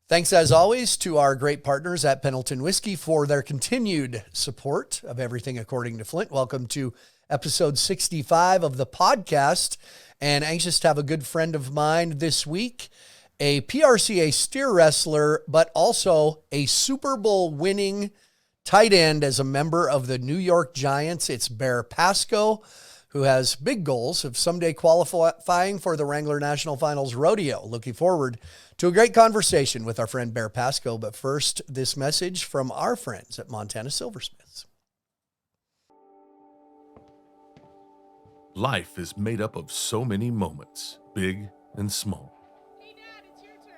Thanks, as always, to our great partners at Pendleton Whiskey for their continued support of Everything According to Flint. Welcome to episode 65 of the podcast, and anxious to have a good friend of mine this week, a PRCA steer wrestler, but also a Super Bowl winning tight end as a member of the New York Giants. It's Bear Pasco, who has big goals of someday qualifying for the Wrangler National Finals Rodeo. Looking forward to a great conversation with our friend Bear Pasco. But first, this message from our friends at Montana Silversmiths. Life is made up of so many moments, big and small. Hey, Dad, it's your turn.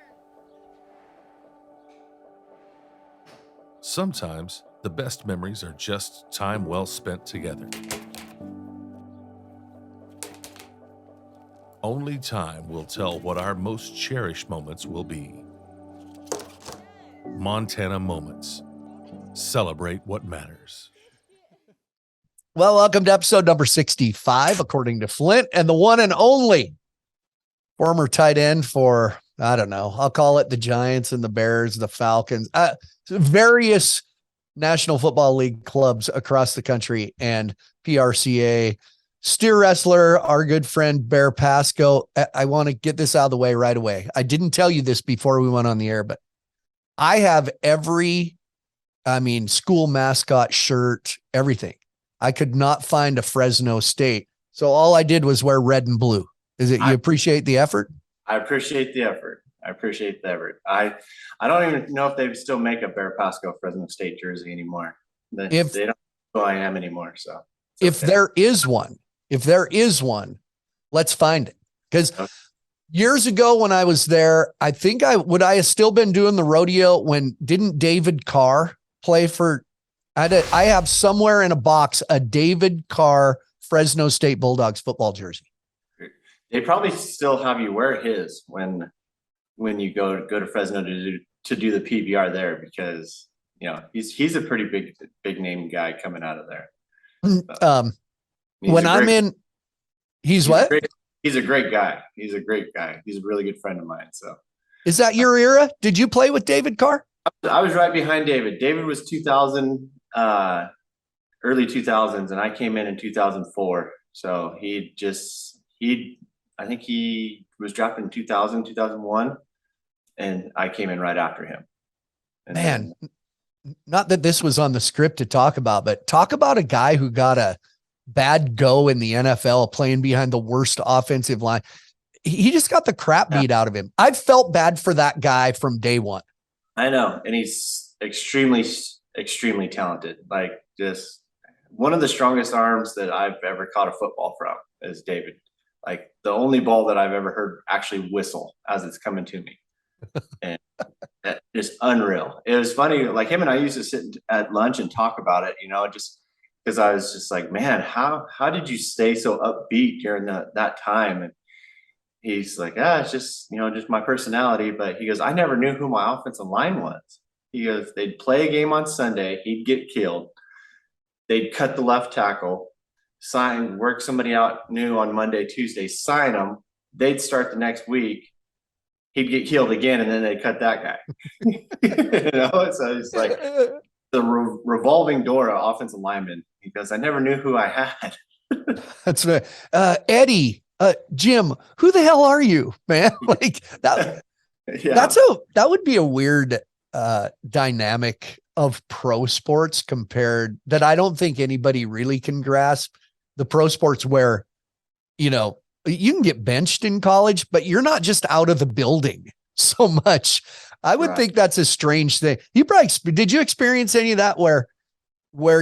Sometimes the best memories are just time well spent together. Only time will tell what our most cherished moments will be. Montana Moments. Celebrate what matters. Well, welcome to episode number 65, according to Flint, and the one and only former tight end for, I don't know, I'll call it the Giants and the Bears, the Falcons, various National Football League clubs across the country, and PRCA steer wrestler, our good friend Bear Pasco. I want to get this out of the way right away. I didn't tell you this before we went on the air, but I have school mascot shirt, everything. I could not find a Fresno State. So all I did was wear red and blue. You appreciate the effort? I appreciate the effort. I don't even know if they still make a Bear Pasco Fresno State jersey anymore. They don't know who I am anymore. So if there is one, let's find it. Because years ago when I was there, I think I have still been doing the rodeo when didn't David Carr play for, I have somewhere in a box a David Carr Fresno State Bulldogs football jersey. They probably still have you wear his when you go to Fresno to do the PBR there, because he's a pretty big name guy coming out of there. When I'm in, he's what? He's a great guy. He's a really good friend of mine. So is that your era? Did you play with David Carr? I was right behind David. David was 2000, early 2000s, and I came in 2004. So I think he was drafted in 2000, 2001, and I came in right after him. And not that this was on the script to talk about, but talk about a guy who got a bad go in the NFL playing behind the worst offensive line. He just got the crap beat out of him. I've felt bad for that guy from day one. I know. And he's extremely, extremely talented. Like, just one of the strongest arms that I've ever caught a football from is David. Like, the only ball that I've ever heard actually whistle as it's coming to me. And just unreal. It was funny. Like, him and I used to sit at lunch and talk about it, just because I was just like, man, how did you stay so upbeat during that time? And he's like, it's just my personality. But he goes, I never knew who my offensive line was. He goes, they'd play a game on Sunday, he'd get killed, they'd cut the left tackle, work somebody out new on Monday, Tuesday, sign him, they'd start the next week, he'd get killed again, and then they'd cut that guy. So it's like the revolving door of offensive linemen, because I never knew who I had. That's right. Eddie, Jim, who the hell are you, man? Like that. Yeah. That would be a weird dynamic of pro sports compared that I don't think anybody really can grasp. The pro sports where, you can get benched in college, but you're not just out of the building so much. I would think that's a strange thing. Did you experience any of that where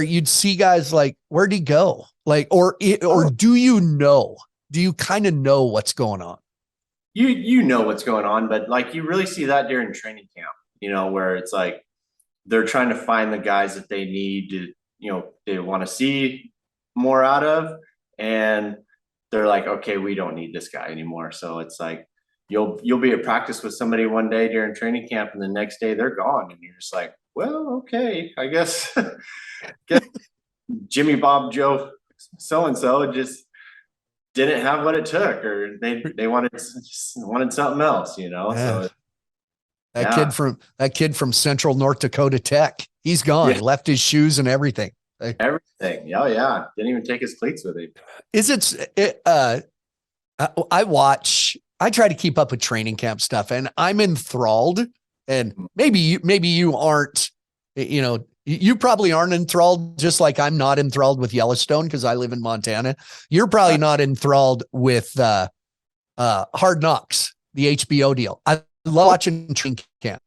you'd see guys like, where'd he go? Like, or do you kind of know what's going on? You know what's going on, but like, you really see that during training camp, where it's like, they're trying to find the guys that they need to, they want to see more out of. And they're like, okay, we don't need this guy anymore. So it's like, you'll be at practice with somebody one day during training camp, and the next day they're gone. And you're just like, well, okay, I guess Jimmy, Bob, Joe, so-and-so just didn't have what it took, or they wanted something else, Yeah. So Yeah. That kid from Central North Dakota Tech. He's gone. Yeah. Left his shoes and everything. Everything. Oh yeah. Didn't even take his cleats with him. I try to keep up with training camp stuff, and I'm enthralled. And maybe you aren't, you probably aren't enthralled, just like I'm not enthralled with Yellowstone because I live in Montana. You're probably not enthralled with Hard Knocks, the HBO deal. I love watching training camp.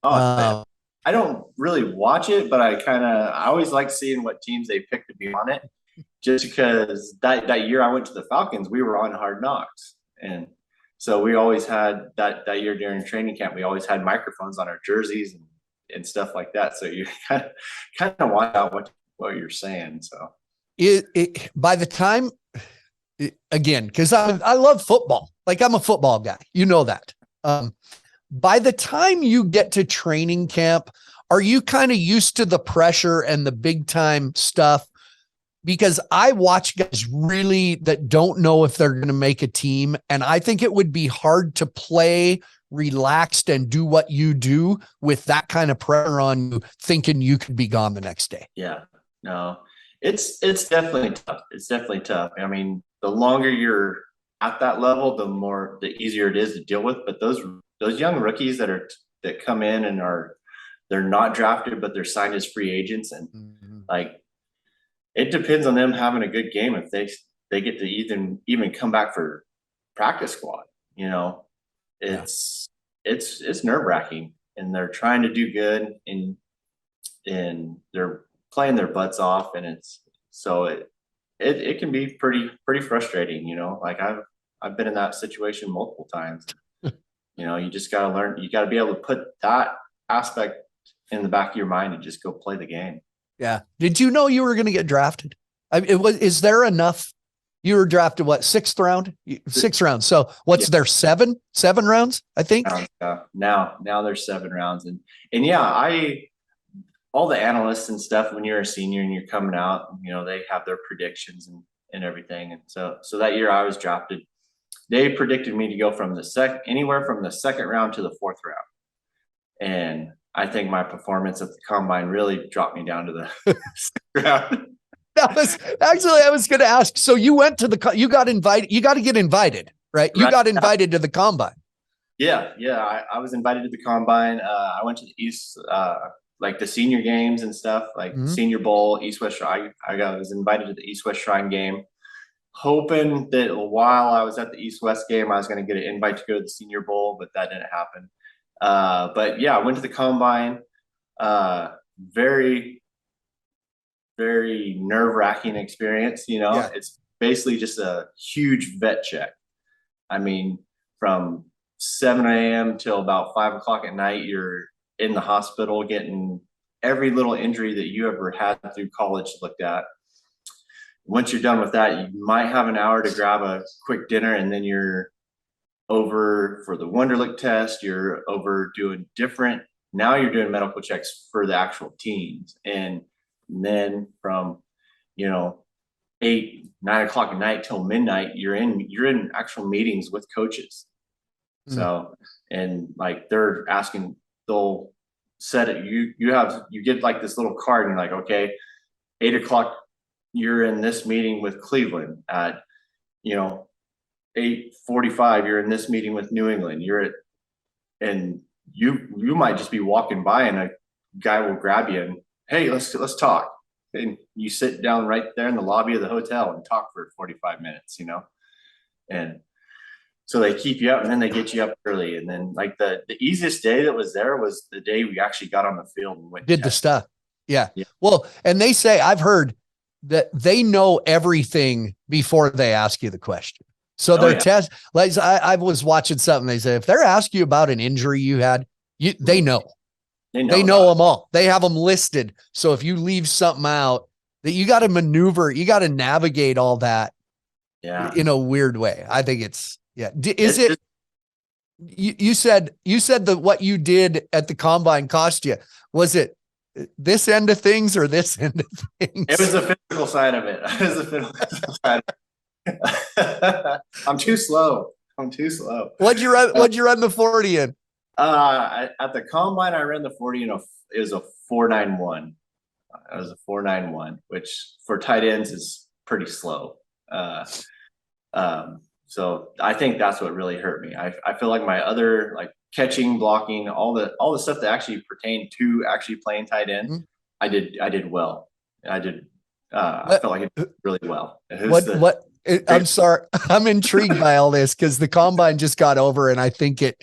I don't really watch it, but I always like seeing what teams they pick to be on it. Just because that year I went to the Falcons, we were on Hard Knocks, and so we always had that year during training camp. We always had microphones on our jerseys and stuff like that. So you kind of watch out what you're saying. So by the time, again, because I love football, like I'm a football guy, you know that. By the time you get to training camp, are you kind of used to the pressure and the big time stuff? Because I watch guys really that don't know if they're going to make a team. And I think it would be hard to play relaxed and do what you do with that kind of pressure on you, thinking you could be gone the next day. Yeah, no, it's definitely tough. It's definitely tough. I mean, the longer you're at that level, the easier it is to deal with. But those young rookies that come in and they're not drafted, but they're signed as free agents, and like, it depends on them having a good game if they get to even come back for practice squad. It's nerve-wracking, and they're trying to do good, and they're playing their butts off, and it can be pretty frustrating. Like I've been in that situation multiple times. You just got to learn. You got to be able to put that aspect in the back of your mind and just go play the game. Yeah. Did you know you were going to get drafted? Is there enough? You were drafted, what, 6th round? 6 rounds. So what's there, 7 rounds, I think? Now there's 7 rounds. And yeah, all the analysts and stuff, when you're a senior and you're coming out, they have their predictions and everything. And so that year I was drafted, they predicted me to go from anywhere from the 2nd round to the 4th round. And I think my performance at the combine really dropped me down to the ground. That was actually, I was going to ask. So you went to you got invited. You got to get invited, right? You got invited to the combine. Yeah. I was invited to the combine. I went to the East, like the senior games and stuff, like Senior Bowl, East West Shrine. I was invited to the East West Shrine game, hoping that while I was at the East West game, I was going to get an invite to go to the Senior Bowl, but that didn't happen. But yeah, I went to the combine. Very, very nerve-wracking experience. It's basically just a huge vet check. I mean, from 7 a.m. till about 5 o'clock at night, you're in the hospital getting every little injury that you ever had through college looked at. Once you're done with that, you might have an hour to grab a quick dinner, and then you're over for the Wonderlic test. You're over doing now you're doing medical checks for the actual teams. And then from, 8, 9 o'clock at night till midnight, you're in actual meetings with coaches. So, and like they're asking, they'll set it, you get like this little card, and you're like, okay, 8 o'clock, you're in this meeting with Cleveland. At 8:45, you're in this meeting with New England. And you might just be walking by, and a guy will grab you and, hey, let's talk. And you sit down right there in the lobby of the hotel and talk for 45 minutes, and so they keep you up, and then they get you up early. And then like the easiest day that was there was the day we actually got on the field and did the stuff. Yeah. Well, and they say, I've heard that they know everything before they ask you the question. So their test, like I was watching something. They say, if they're asking you about an injury you had, they know. They know them all. They have them listed. So if you leave something out, that you got to maneuver, you got to navigate all that in a weird way. I think it's, you said that what you did at the combine cost you. Was it this end of things or this end of things? It was the physical side of it. It was the physical side of it. I'm too slow. What'd you run the 40 in? At the combine, I ran the 40 and it was a 4.91. It was a 4.91, which for tight ends is pretty slow. So I think that's what really hurt me. I feel like my other like catching, blocking, all the stuff that actually pertained to actually playing tight end, Mhm. I did well. I did. I What, felt like it did really well. I'm sorry. I'm intrigued by all this because the combine just got over, and I think a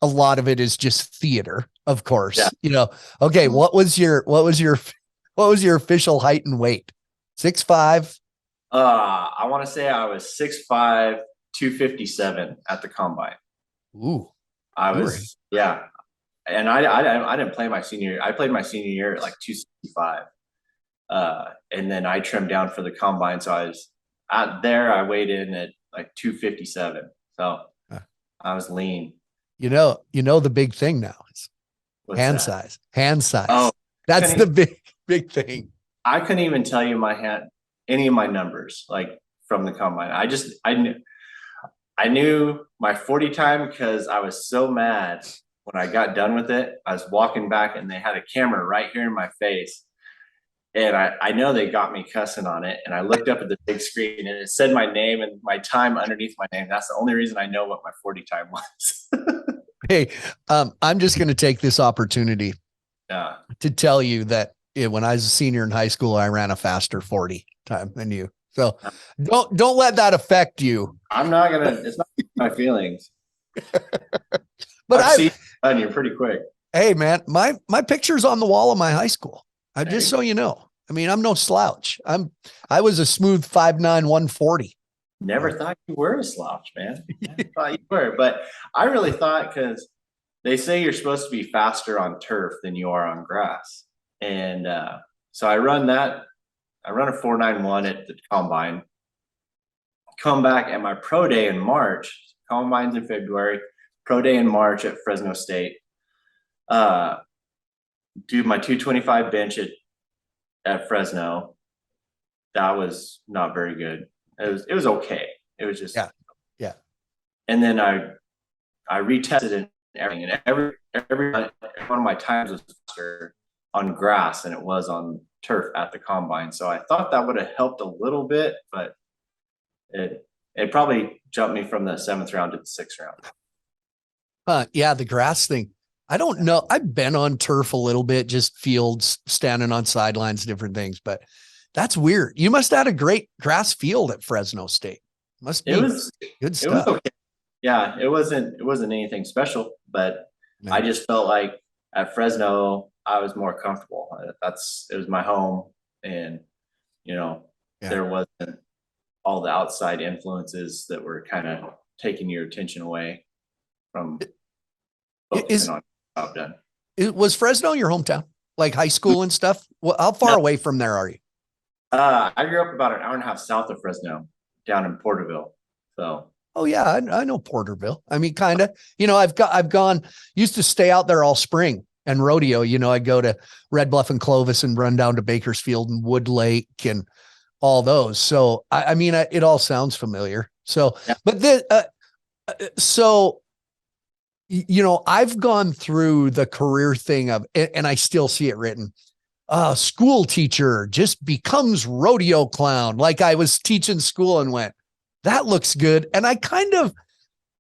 lot of it is just theater, of course. Yeah. Okay. What was your official height and weight? 6'5"? I want to say I was 6'5", 257 at the combine. Ooh, I you were was, yeah. And I didn't play my senior year. I played my senior year at like 265. And then I trimmed down for the combine. So I was I weighed in at like 257. So I was lean. the big thing now is What's hand that? size. Hand size. Oh, That's the big thing. I couldn't even tell you any of my numbers like from the combine. I knew my 40 time because I was so mad when I got done with it. I was walking back and they had a camera right here in my face. And I know they got me cussing on it. And I looked up at the big screen and it said my name and my time underneath my name. That's the only reason I know what my 40 time was. Hey, I'm just going to take this opportunity to tell you that when I was a senior in high school, I ran a faster 40 time than you. So don't let that affect you. I'm not going to, it's not my feelings. But I've seen it, you're pretty quick. Hey man, my picture's on the wall of my high school. Just so you know. I mean, I'm no slouch. I was a smooth 5'9", 140. Never thought you were a slouch, man. Never thought you were, but I really thought because they say you're supposed to be faster on turf than you are on grass, and so I run a 4.91 at the combine. Come back at my pro day in March. Combine's in February. Pro day in March at Fresno State. Do my 225 bench at Fresno. That was not very good. It was okay. It was just yeah. And then I retested it and everything, and every one of my times was faster on grass than it was on turf at the combine. So I thought that would have helped a little bit, but it probably jumped me from the 7th round to the 6th round. Yeah, the grass thing. I don't know. I've been on turf a little bit, just fields, standing on sidelines, different things, but that's weird. You must have had a great grass field at Fresno State. Must be good stuff. It was okay. Yeah, it wasn't anything special, but I just felt like at Fresno I was more comfortable. It was my home, and there wasn't all the outside influences that were kind of taking your attention away from focusing on job done. Was Fresno your hometown, like high school and stuff? Well, how far away from there are you? I grew up about an hour and a half south of Fresno, down in Porterville. So. Oh yeah, I know Porterville. I mean, kind of. I've gone. Used to stay out there all spring and rodeo. I'd go to Red Bluff and Clovis and run down to Bakersfield and Wood Lake and all those. So I mean, it all sounds familiar. So, yeah. But I've gone through the career thing and I still see it written. School teacher just becomes rodeo clown. Like I was teaching school and went, that looks good. And I kind of,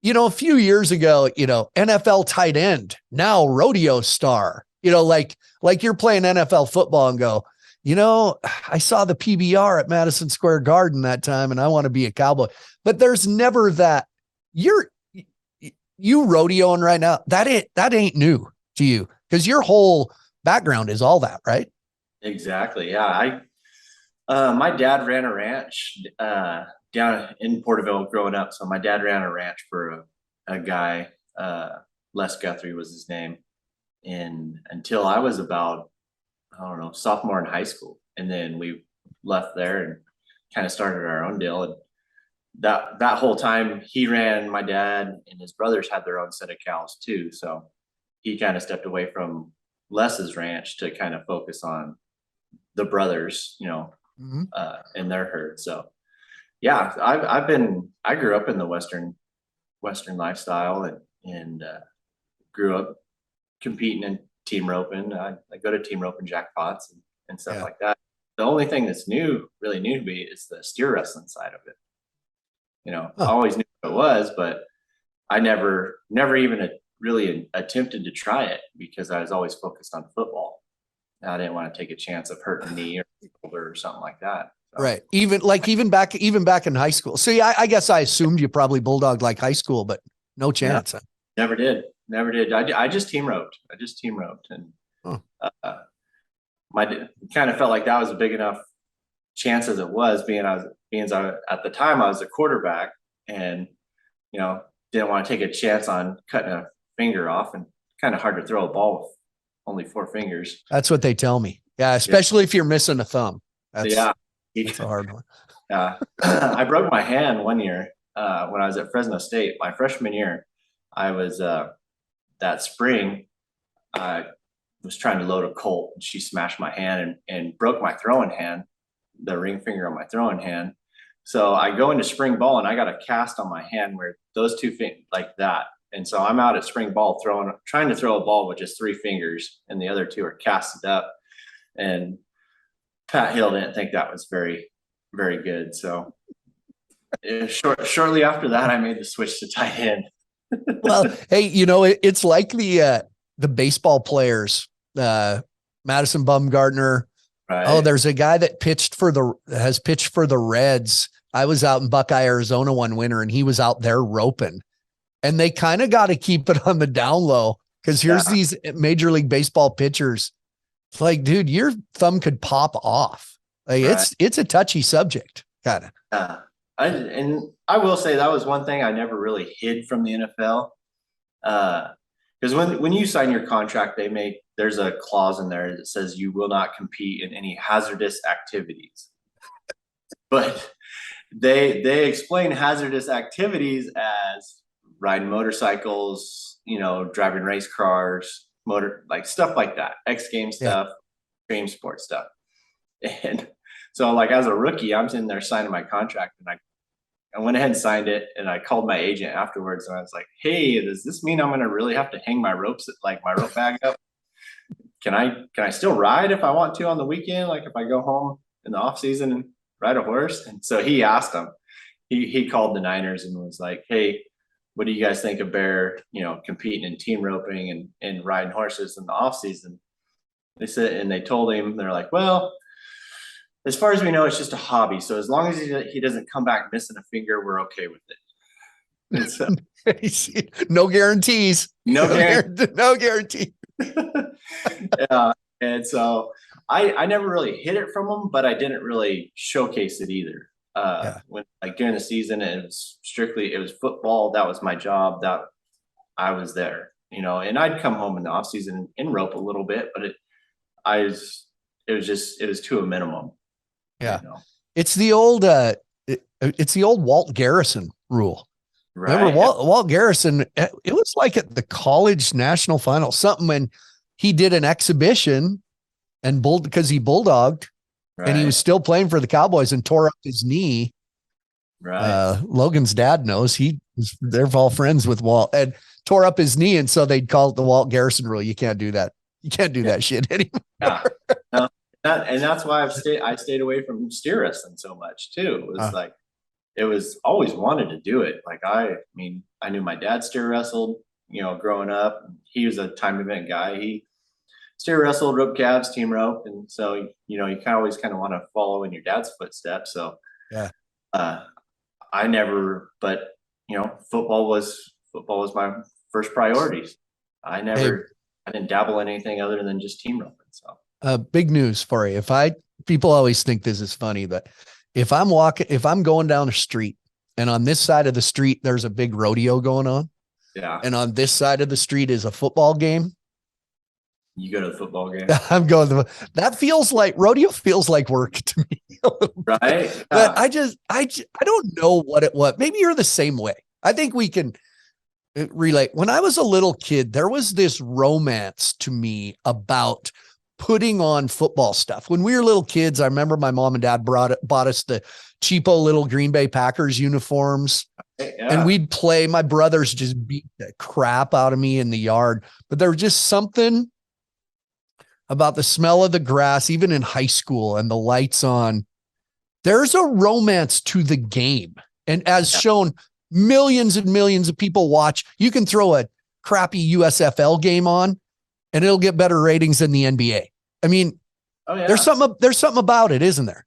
a few years ago, NFL tight end, now rodeo star, like you're playing NFL football and go, I saw the PBR at Madison Square Garden that time and I want to be a cowboy. But there's never that you rodeoing right now. That ain't new to you because your whole background is all that, right? Exactly. Yeah. My dad ran a ranch down in Porterville growing up. So my dad ran a ranch for a guy, Les Guthrie was his name. And until I was about, I don't know, sophomore in high school. And then we left there and kind of started our own deal. And that whole time he ran, my dad and his brothers had their own set of cows too. So he kind of stepped away from Les's ranch to kind of focus on the brothers, in their herd. So yeah, I grew up in the Western lifestyle and grew up competing in team roping. I go to team roping jackpots and stuff like that. The only thing that's really new to me is the steer wrestling side of it. I always knew what it was, but I never even really attempted to try it because I was always focused on football. I didn't want to take a chance of hurting a knee or shoulder or something like that. So. Right. Even back in high school. See, I guess I assumed you probably bulldogged like high school, but no chance. Yeah, never did. I just team roped. And kind of felt like that was a big enough chance as it was at the time I was a quarterback and, didn't want to take a chance on cutting a finger off, and kind of hard to throw a ball with only 4 fingers. That's what they tell me. Yeah. Especially if you're missing a thumb. That's a hard one. Yeah. I broke my hand one year when I was at Fresno State. My freshman year, I was that spring, I was trying to load a Colt, and she smashed my hand and broke my throwing hand, the ring finger on my throwing hand. So I go into spring ball and I got a cast on my hand where those 2 fingers like that. And so I'm out at spring ball trying to throw a ball with just 3 fingers, and the other 2 are casted up. And Pat Hill didn't think that was very, very good. So shortly after that, I made the switch to tight end. Well, hey, it's like the baseball players, Madison Bumgarner. Right. Oh, there's a guy that has pitched for the Reds. I was out in Buckeye, Arizona one winter, and he was out there roping. And they kind of got to keep it on the down low, because here's these Major League Baseball pitchers. It's like, dude, your thumb could pop off. Like it's a touchy subject, kind of. I will say that was one thing I never really hid from the NFL. Because when you sign your contract, there's a clause in there that says you will not compete in any hazardous activities. But they explain hazardous activities as riding motorcycles, driving race cars, stuff like that, X Games stuff, extreme sports stuff. And so as a rookie, I'm sitting there signing my contract, and I went ahead and signed it, and I called my agent afterwards, and I was like, hey, does this mean I'm going to really have to hang my ropes, my rope bag up? Can I still ride if I want to on the weekend? Like if I go home in the off season and ride a horse? And so he asked him, he called the Niners and was like, hey, what do you guys think of Bear, competing in team roping and riding horses in the off season? They told him, they're like, well, as far as we know, it's just a hobby. So as long as he doesn't come back missing a finger, we're okay with it. So, no guarantees. No guarantee. Yeah. And so I never really hid it from him, but I didn't really showcase it either. When during the season, it was football. That was my job. That I was there, and I'd come home in the off season and rope a little bit, but it was to a minimum. Yeah. It's the old Walt Garrison rule. Right. Remember Walt Garrison, it was like at the college national final, something when he did an exhibition and because he bulldogged and he was still playing for the Cowboys and tore up his knee. Right. Logan's dad knows they're all friends with Walt, and tore up his knee. And so they'd call it the Walt Garrison rule. You can't do that. You can't do that shit anymore. Yeah. And that's why I stayed away from steer wrestling so much too. It was it was always wanted to do it. I knew my dad steer wrestled, growing up. He was a time event guy. He steer wrestled, rope cabs, team rope. And so, you always kind of want to follow in your dad's footsteps. So I never, but football was my first priorities. I didn't dabble in anything other than just team roping. So big news for you. People always think this is funny, but if I'm going down the street and on this side of the street, there's a big rodeo going on. Yeah. And on this side of the street is a football game. You go to the football game. I'm going that feels like rodeo feels like work to me. Right. But I don't know what maybe you're the same way. I think we can relate. When I was a little kid, there was this romance to me about putting on football stuff. When we were little kids, I remember my mom and dad bought us the cheapo little Green Bay Packers uniforms. Yeah. And we'd play. My brothers just beat the crap out of me in the yard. But there was just something about the smell of the grass, even in high school, and the lights on. There's a romance to the game. And as shown, millions and millions of people watch. You can throw a crappy USFL game on and it'll get better ratings than the NBA. I mean, there's something about it, isn't there?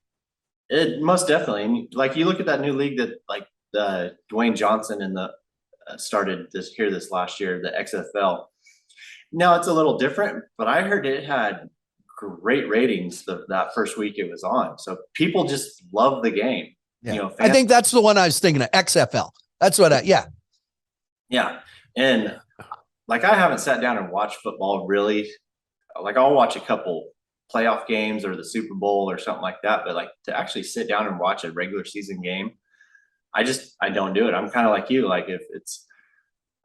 It most definitely. And like you look at that new league that like Dwayne Johnson and the started this last year, the XFL. Now it's a little different, but I heard it had great ratings that first week it was on. So people just love the game. Yeah. You know, I think that's the one I was thinking of, XFL. That's what yeah. And like, I haven't sat down and watched football really. Like, I'll watch a couple playoff games or the Super Bowl or something like that. But like, to actually sit down and watch a regular season game, I don't do it. I'm kind of like you. Like, if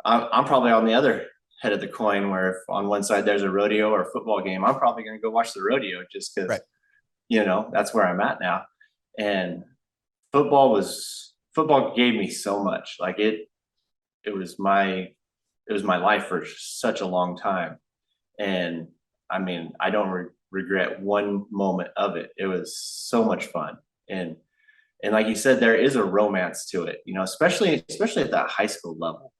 I'm probably on the other head of the coin, where if on one side there's a rodeo or a football game, I'm probably going to go watch the rodeo just because, that's where I'm at now. And football gave me so much. Like, it was my life for such a long time. And I mean, I don't regret one moment of it. It was so much fun. And like you said, there is a romance to it, especially at that high school level,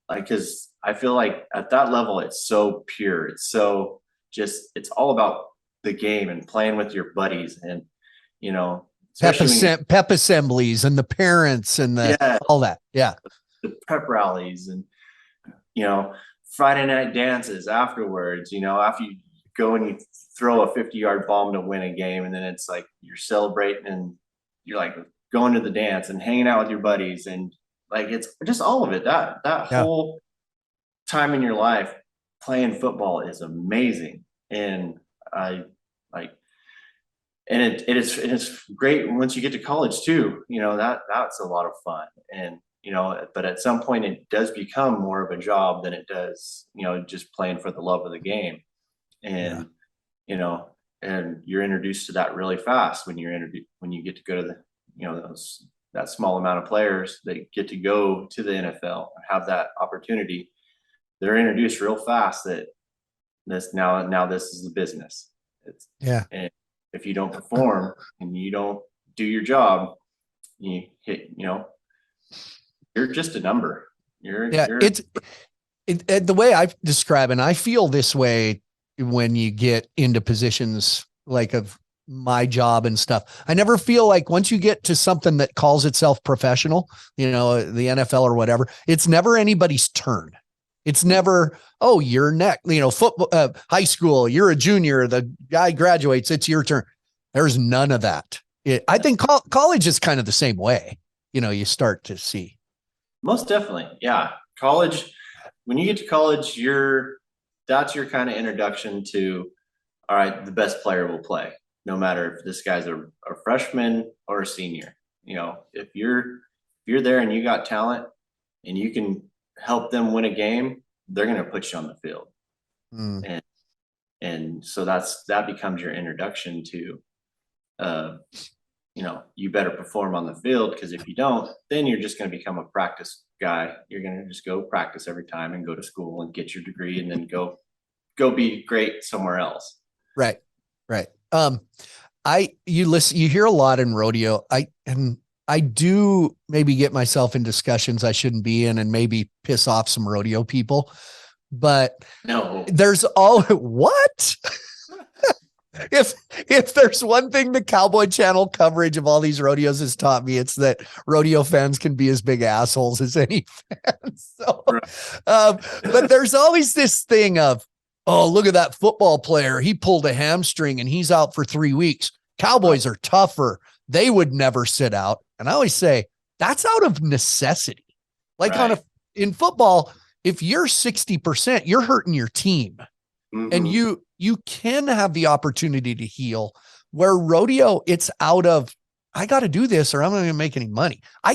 like, cause I feel like at that level, it's so pure. It's so it's all about the game and playing with your buddies and, pep assemblies and the parents and all that. Yeah. The prep rallies and, Friday night dances afterwards, after you go and you throw a 50-yard bomb to win a game. And then it's like, you're celebrating and you're like going to the dance and hanging out with your buddies. And like, it's just all of it. That whole time in your life playing football is amazing. And it is great once you get to college too, that's a lot of fun. And, but at some point it does become more of a job than it does, just playing for the love of the game. And, and you're introduced to that really fast when when you get to go to the, that small amount of players that get to go to the NFL and have that opportunity. They're introduced real fast that this is the business. And if you don't perform and you don't do your job, you hit, you're just a number. The way I describe it, and I feel this way when you get into positions like of my job and stuff. I never feel like once you get to something that calls itself professional, the NFL or whatever, it's never anybody's turn. It's never, you're next, football, high school, you're a junior, the guy graduates, it's your turn. There's none of that. I think college is kind of the same way. You start to see. Most definitely. Yeah. College, when you get to college, that's your kind of introduction to, all right, the best player will play, no matter if this guy's a freshman or a senior. If you're there and you got talent and you can help them win a game, they're going to put you on the field. And so that becomes your introduction to, you better perform on the field, because if you don't, then you're just going to become a practice guy. You're going to just go practice every time and go to school and get your degree and then go be great somewhere else. Right. You hear a lot in rodeo. I do maybe get myself in discussions I shouldn't be in and maybe piss off some rodeo people, but no, there's what? If there's one thing the Cowboy Channel coverage of all these rodeos has taught me, it's that rodeo fans can be as big assholes as any fans. So, but there's always this thing of, look at that football player. He pulled a hamstring and he's out for 3 weeks. Cowboys are tougher. They would never sit out. And I always say that's out of necessity. Like in football, if you're 60%, you're hurting your team. Mm-hmm. And you can have the opportunity to heal, where rodeo, it's out of, I got to do this or I'm not going to make any money. I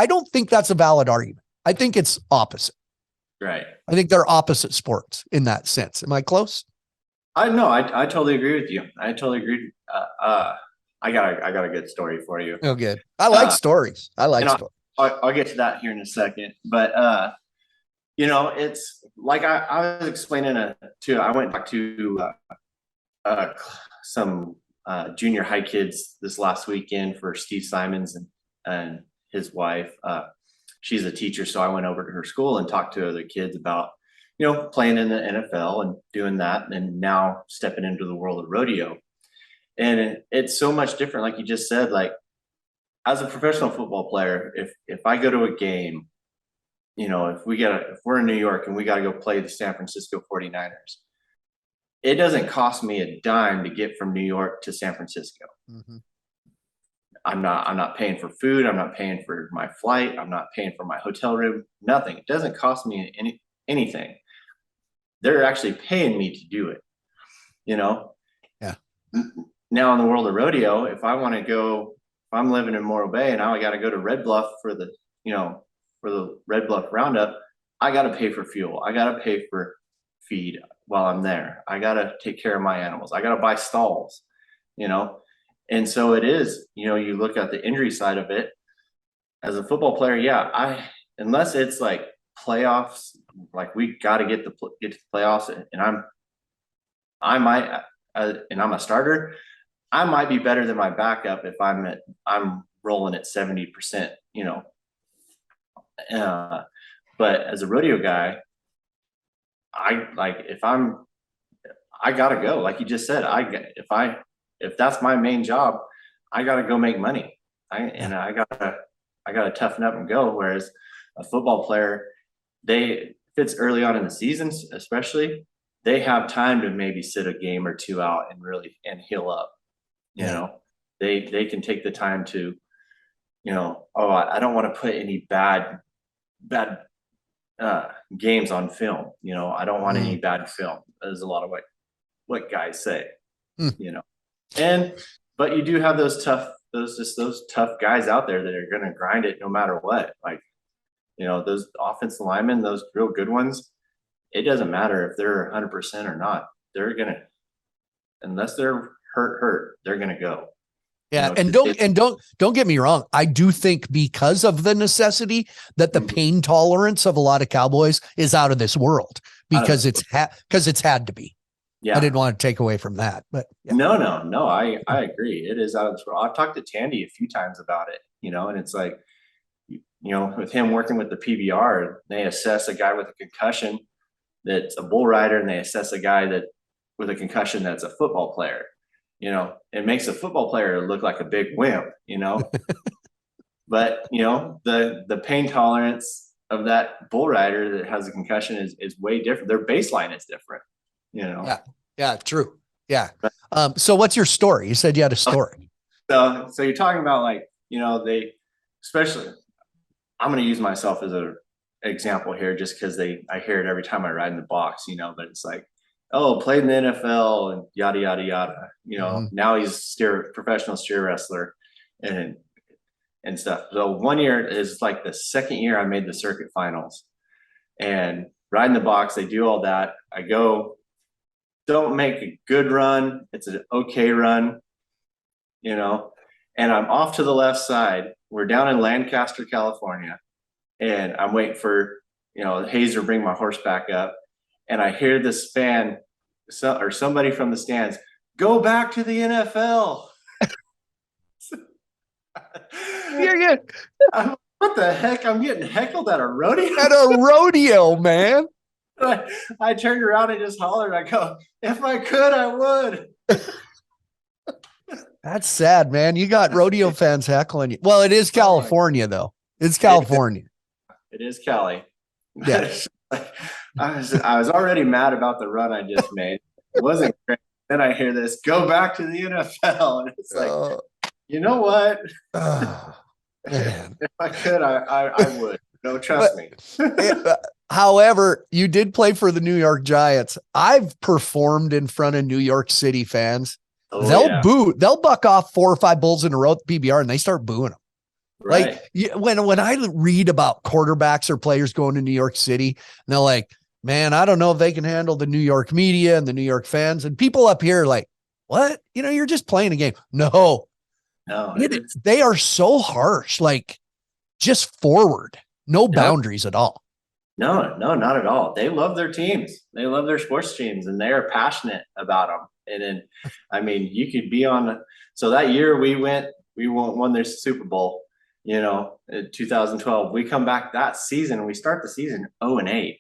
don't think that's a valid argument. I think it's opposite. Right. I think they're opposite sports in that sense. Am I close? I totally agree with you. I totally agree. I got a good story for you. Oh, good. I like Uh, stories. I like and stories. I'll get to that here in a second. But it's like I was explaining I went back to uh, some junior high kids this last weekend for Steve Simons and his wife. She's a teacher, so I went over to her school and talked to the kids about playing in the NFL and doing that, and now stepping into the world of rodeo. And it's so much different, like you just said. Like as a professional football player, if I go to a game, if we're in New York and we got to go play the San Francisco 49ers, it doesn't cost me a dime to get from New York to San Francisco. Mm-hmm. I'm not paying for food. I'm not paying for my flight. I'm not paying for my hotel room. Nothing. It doesn't cost me anything. They're actually paying me to do it. Yeah. Now in the world of rodeo, if I'm living in Morro Bay and now I got to go to Red Bluff for the Red Bluff Roundup, I got to pay for fuel. I got to pay for feed while I'm there. I got to take care of my animals. I got to buy stalls, And so it is, you look at the injury side of it as a football player. Yeah. Unless it's like playoffs, like we got to get to the playoffs, and I'm a starter. I might be better than my backup if I'm rolling at 70%, but as a rodeo guy, I gotta go. Like you just said, if that's my main job, I gotta go make money. I gotta toughen up and go. Whereas a football player, if it's early on in the seasons, especially, they have time to maybe sit a game or two out and heal up. They can take the time to, I don't want to put any bad games on film. I don't want any bad film. There's a lot of what guys say, but you do have those tough guys out there that are going to grind it no matter what. Like, those offensive linemen, those real good ones, it doesn't matter if they're 100% or not. They're going to, unless they're hurt, they're going to go. Yeah. And don't get me wrong. I do think because of the necessity that the pain tolerance of a lot of cowboys is out of this world, because it's had to be. Yeah. I didn't want to take away from that, but yeah. No. I agree. It is out of this world. I've talked to Tandy a few times about it, and it's like, with him working with the PBR, they assess a guy with a concussion that's a bull rider, and they assess a guy with a concussion that's a football player. It makes a football player look like a big wimp, but the pain tolerance of that bull rider that has a concussion is way different. Their baseline is different, Yeah, true. Yeah. So what's your story? You said you had a story. So you're talking about, like, they, especially, I'm going to use myself as an example here, just because I hear it every time I ride in the box, but it's like, oh, played in the NFL and yada, yada, yada, Now he's professional steer wrestler and stuff. So one year is like the second year I made the circuit finals, and ride in the box. They do all that. I don't make a good run. It's an okay run, and I'm off to the left side. We're down in Lancaster, California, and I'm waiting for, Hazer bring my horse back up. And I hear this fan or somebody from the stands, go back to the NFL. Yeah. What the heck? I'm getting heckled at a rodeo? At a rodeo, man. I turned around and just hollered. I go, if I could, I would. That's sad, man. You got rodeo fans heckling you. Well, it is California, though. It's California. It is Cali. Yeah. I was already mad about the run I just made. It wasn't great. Then I hear this, go back to the NFL. And it's like, you know what? Man. If I could, I would. No, trust me. However, you did play for the New York Giants. I've performed in front of New York City fans. They'll boo. They'll buck off 4 or 5 bulls in a row at the PBR, and they start booing them. Right. Like when I read about quarterbacks or players going to New York City, and they're like, man, I don't know if they can handle the New York media and the New York fans and people up here like, what? You're just playing a game. No, they are so harsh, like just forward, no boundaries at all. No, not at all. They love their teams. They love their sports teams, and they are passionate about them. And then, I mean, you could be on. So that year we won their Super Bowl. In 2012, we come back that season. We start the season 0-8,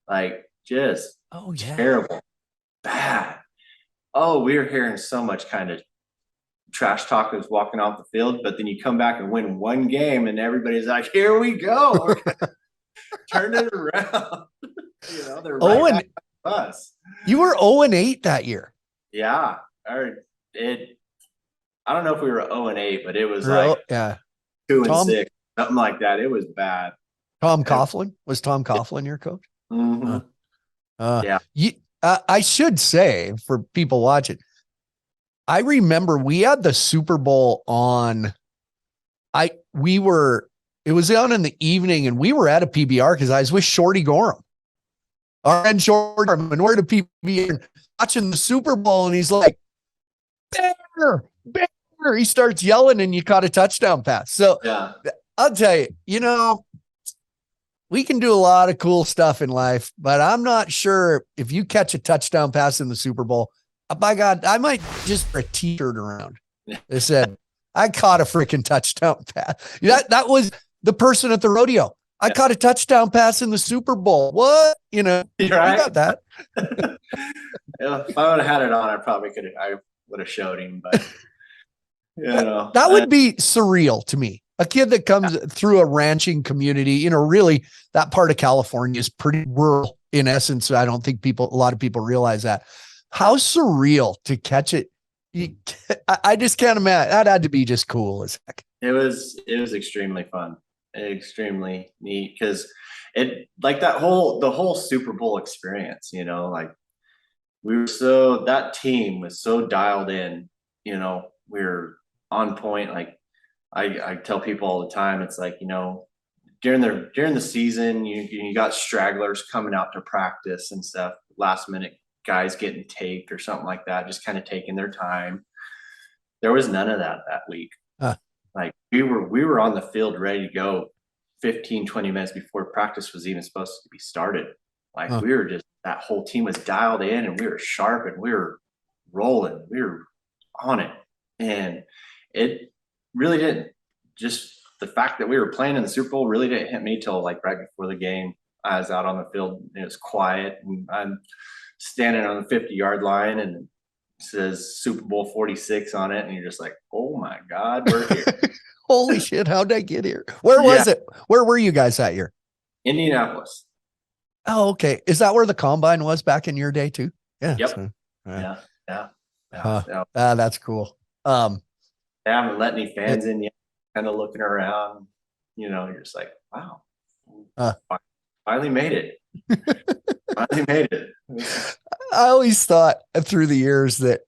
like just terrible, bad. Oh, we were hearing so much kind of trash talk was walking off the field, but then you come back and win one game, and everybody's like, "Here we go." Turn it around. They're right back to us. You were 0-8 that year. Yeah. I don't know if we were 0-8, but it was like 2-6, something like that. It was bad. Tom Coughlin? Was Tom Coughlin your coach? Mm-hmm. Yeah. I should say for people watching, I remember we had the Super Bowl on. It was on in the evening, and we were at a PBR because I was with Shorty Gorham. Our friend Shorty Gorham, and we're at a PBR watching the Super Bowl, and he's like, Bear! He starts yelling, and you caught a touchdown pass. So I'll tell you, we can do a lot of cool stuff in life, but I'm not sure if you catch a touchdown pass in the Super Bowl, by God, I might just wear a t-shirt around. They said, I caught a freaking touchdown pass. That was the person at the rodeo. I caught a touchdown pass in the Super That. What? You got that. If I would have had it on, I would have showed him, but that would be surreal to me. A kid that comes through a ranching community, really that part of California is pretty rural in essence. I don't think a lot of people realize that. How surreal to catch it. I just can't imagine. That had to be just cool as heck. It was extremely fun, extremely neat, because it like the whole Super Bowl experience, like that team was so dialed in, we were on point. Like I tell people all the time, it's like, during the season, you got stragglers coming out to practice and stuff, last minute guys getting taped or something like that, just kind of taking their time. There was none of that week. Like we were on the field ready to go 15, 20 minutes before practice was even supposed to be started. Like we were that whole team was dialed in, and we were sharp, and we were rolling. We were on it. And it really didn't, just the fact that we were playing in the Super Bowl really didn't hit me till like right before the game. I was out on the field, and it was quiet, and I'm standing on the 50-yard line, and it says Super Bowl 46 on it, and you're just like, oh my God, we're here. Holy shit, how'd I get here? Where was it? Where were you guys that year? Indianapolis. Oh, okay. Is that where the combine was back in your day too? Yeah. Yep. So, Yeah. That's cool. They haven't let any fans in yet, kind of looking around, you're just like, wow, finally made it. Finally made it. I always thought through the years that,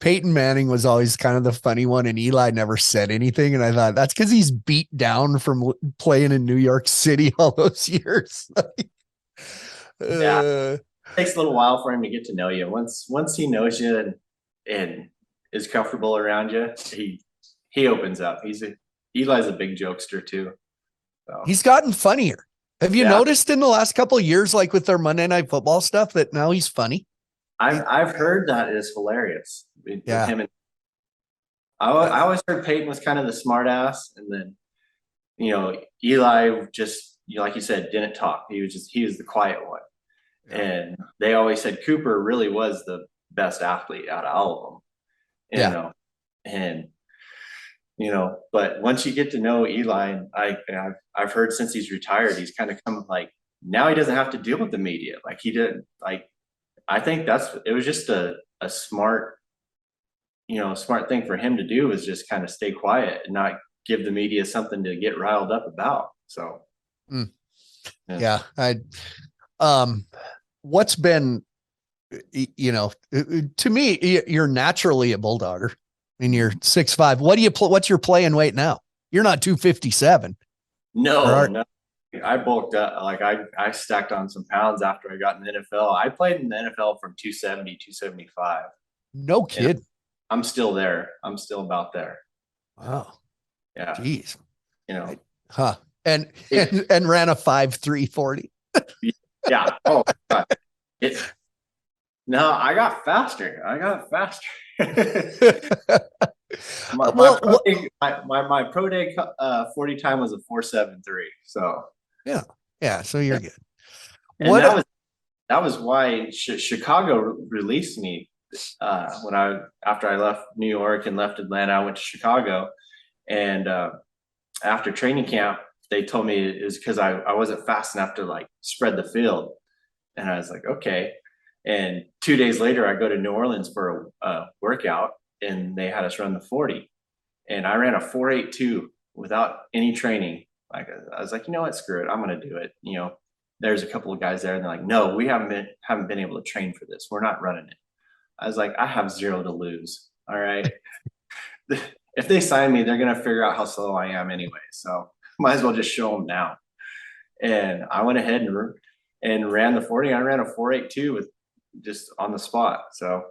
Peyton Manning was always kind of the funny one, and Eli never said anything. And I thought that's because he's beat down from playing in New York City all those years. It takes a little while for him to get to know you. Once he knows you and is comfortable around you, he opens up. Eli's a big jokester too. So. He's gotten funnier. Have you noticed in the last couple of years, like with their Monday Night Football stuff, that now he's funny? I've heard that is hilarious. Yeah. Him and I always heard Peyton was kind of the smart ass, and then Eli just like you said, didn't talk. He was the quiet one. Yeah. And they always said Cooper really was the best athlete out of all of them. But once you get to know Eli, and I've heard since he's retired, he's kind of come like, now he doesn't have to deal with the media like he did. Like, I think it was just a smart thing for him to do, is just kind of stay quiet and not give the media something to get riled up about. So, what's been, to me, you're naturally a bulldogger. I mean, you're 6'5". What's your playing weight now? You're not 257. No. I bulked up. Like I stacked on some pounds after I got in the NFL. I played in the NFL from 270, 275. No And kid. I'm still there. I'm still about there. Wow. Yeah. Jeez. You know, Huh. And, it, and ran a 5.340. yeah. Oh, God. It, no, I got faster. I got faster. Well, My pro day 40 time was a 4.73. So yeah. Yeah. So you're yeah. good. And What? that was why Chicago released me when after I left New York and left Atlanta. I went to Chicago, and after training camp, they told me it was because I wasn't fast enough to like spread the field, and I was like, okay. And 2 days later, I go to New Orleans for a workout, and they had us run the 40, and I ran a 4.82 without any training. Like I was like, you know what, screw it, I'm gonna do it. You know, there's a couple of guys there, and they're like, no, we haven't been able to train for this. We're not running it. I was like, I have zero to lose. All right. If they sign me, they're gonna figure out how slow I am anyway. So might as well just show them now. And I went ahead and ran the 40. I ran a 4.82 with just on the spot. So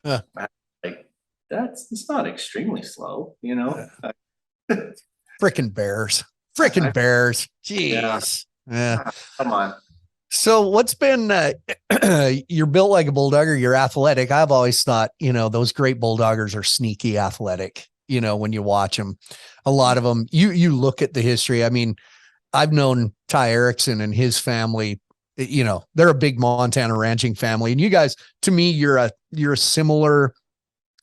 uh, like it's not extremely slow, you know. Freaking Bears. Freaking Bears. Yeah, Jeez. Yeah. come on. So what's been, you're built like a bulldogger, you're athletic. I've always thought, those great bulldoggers are sneaky athletic, when you watch them. A lot of them, you look at the history. I mean, I've known Ty Erickson and his family, they're a big Montana ranching family. And you guys, to me, you're a similar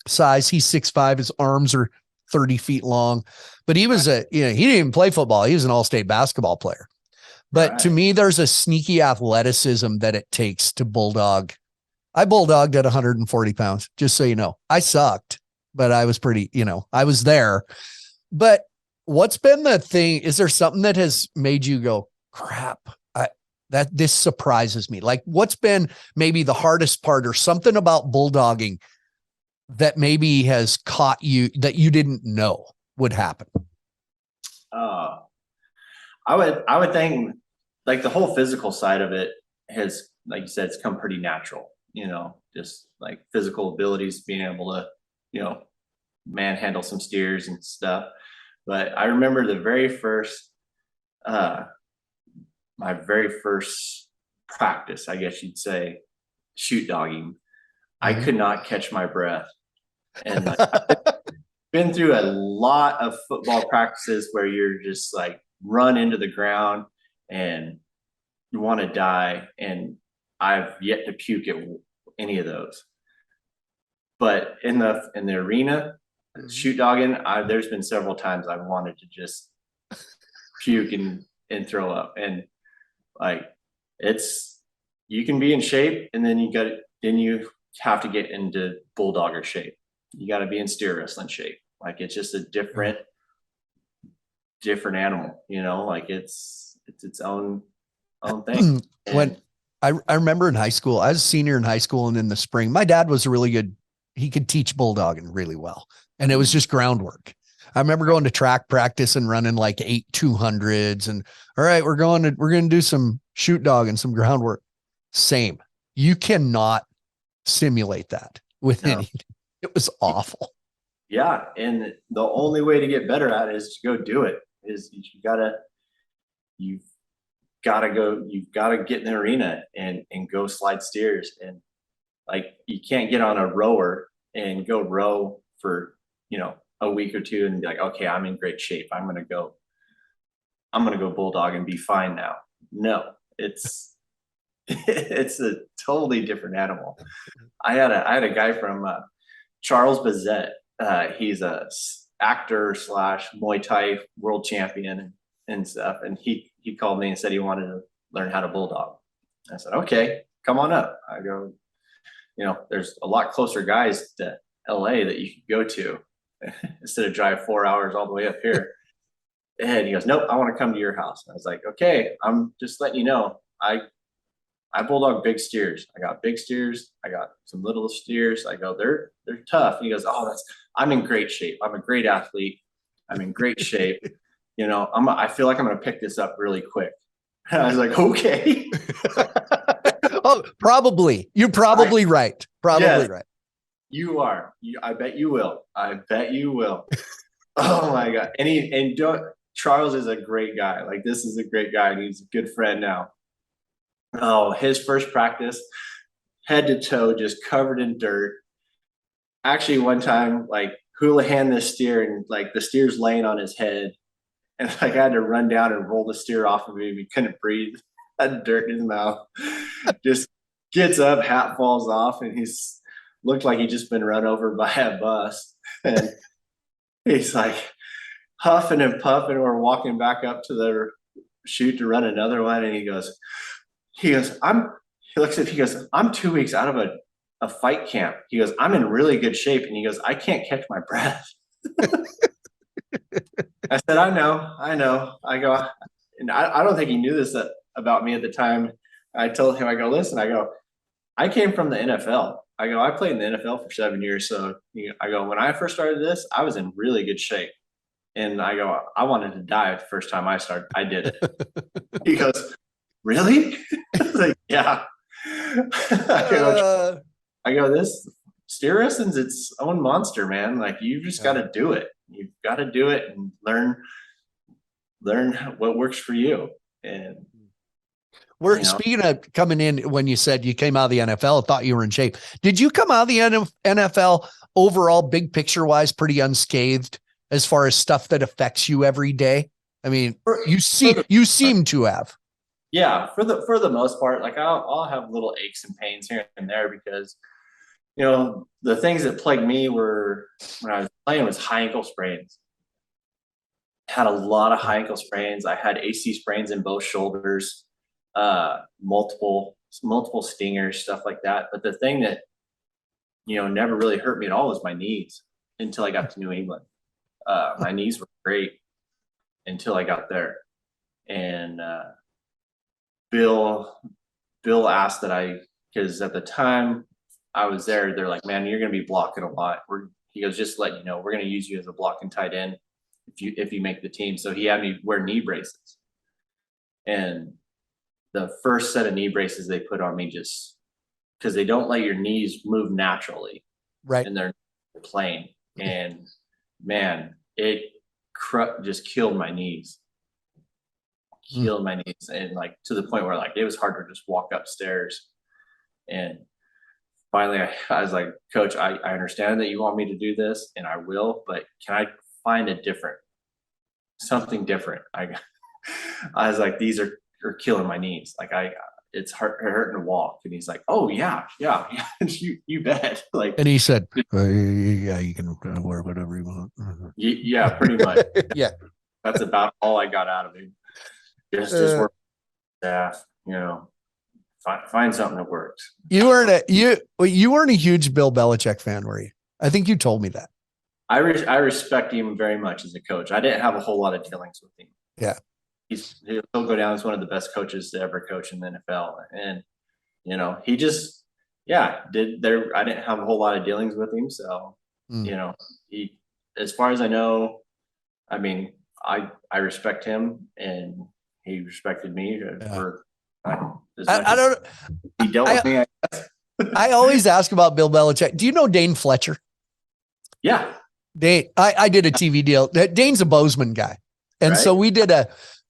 size. He's 6'5", his arms are 30 feet long, but he was he didn't even play football. He was an all-state basketball player. But to me, there's a sneaky athleticism that it takes to bulldog. I bulldogged at 140 pounds, just so you know. I sucked, but I was pretty, I was there. But what's been the thing? Is there something that has made you go, crap, that this surprises me? Like, what's been maybe the hardest part or something about bulldogging that maybe has caught you that you didn't know would happen? I would think like the whole physical side of it has, like you said, it's come pretty natural, just like physical abilities, being able to, manhandle some steers and stuff. But I remember the very first, my very first practice, I guess you'd say, shoot dogging. I could not catch my breath. And like, I've been through a lot of football practices where you're just like run into the ground and you want to die. And I've yet to puke at any of those. But in the arena, shoot dogging, there's been several times I've wanted to just puke and throw up. And like you can be in shape, and then you have to get into bulldogger shape. You got to be in steer wrestling shape. Like it's just a different animal, like it's its own thing. When I remember in high school, I was a senior in high school, and in the spring, my dad was really good. He could teach bulldogging really well. And it was just groundwork. I remember going to track practice and running like 8 200s and all right, we're going to do some shoot dog and some groundwork. Same. You cannot simulate that with anything. It was awful. Yeah. And the only way to get better at it is to go do it. You've got to get in the arena and go slide steers. And like, you can't get on a rower and go row for, a week or two and be like, okay, I'm in great shape. I'm going to go bulldog and be fine now. No, it's a totally different animal. I had a guy from Charles Bazette. He's a actor / Muay Thai world champion and stuff. And he called me and said he wanted to learn how to bulldog. I said, okay, come on up. I go, there's a lot closer guys to LA that you could go to instead of drive 4 hours all the way up here. And he goes, nope, I want to come to your house. And I was like, okay, I'm just letting you know, I bulldog big steers. I got big steers. I got some little steers. I go, they're tough. And he goes, oh, I'm in great shape. I'm a great athlete. I'm in great shape. I feel like I'm going to pick this up really quick. And I was like, okay. Oh, probably. You're probably right. Probably Yes. right. You are. I bet you will. I bet you will. Oh my God. Charles is a great guy. Like, this is a great guy, and he's a good friend now. Oh, his first practice, head to toe, just covered in dirt. Actually, one time, like, Houlihan this steer, and like the steer's laying on his head, and like I had to run down and roll the steer off of him. He couldn't breathe, had dirt in his mouth. Just gets up, hat falls off, and he's looked like he'd just been run over by a bus. And he's like huffing and puffing. We're walking back up to the chute to run another one, and he goes, he looks at, he goes, I'm 2 weeks out of a fight camp. He goes, I'm in really good shape. And he goes, I can't catch my breath. I said, I know. I go, and I don't think he knew this about me at the time. I told him, I go, listen, I came from the NFL. I go, I played in the NFL for 7 years. So I go, when I first started this, I was in really good shape. And I go, I wanted to die the first time I started. I did it. He goes, really? I was like, yeah. I go, this steer wrestling's its own monster, man. Like, you just got to do it. You've got to do it and learn what works for you. And we're speaking of coming in, when you said you came out of the NFL, thought you were in shape. Did you come out of the NFL overall, big picture wise, pretty unscathed as far as stuff that affects you every day? I mean, you seem to have. Yeah, for the most part. Like, I'll have little aches and pains here and there because, the things that plagued me were, when I was playing, was high ankle sprains. Had a lot of high ankle sprains. I had AC sprains in both shoulders, multiple stingers, stuff like that. But the thing that, never really hurt me at all was my knees until I got to New England. My knees were great until I got there. And Bill asked because at the time I was there, they're like, man, you're going to be blocking a lot. He goes, just let you know, we're going to use you as a blocking tight end if you make the team. So he had me wear knee braces. And the first set of knee braces they put on me, just because they don't let your knees move naturally. Right. And they're playing. And man, it just killed my knees. Killed my knees. And like, to the point where like it was hard to just walk upstairs. And finally I was like, Coach, I understand that you want me to do this, and I will, but can I find something different? I was like, these are killing my knees. Like, it's hurting to walk. And he's like, oh yeah. you bet. Like, and he said, yeah, you can wear whatever you want. Yeah, pretty much. Yeah. That's about all I got out of him. Just work staff, find something that works. You weren't a huge Bill Belichick fan, were you? I think you told me that. I respect him very much as a coach. I didn't have a whole lot of dealings with him. Yeah. He'll go down as one of the best coaches to ever coach in the NFL. And, he just, I didn't have a whole lot of dealings with him. So, he, as far as I know, I mean, I respect him, and he respected me for I don't. He dealt with me. I always ask about Bill Belichick. Do you know Dane Fletcher? Yeah. Dane. I did a TV deal. Dane's a Bozeman guy, and so we did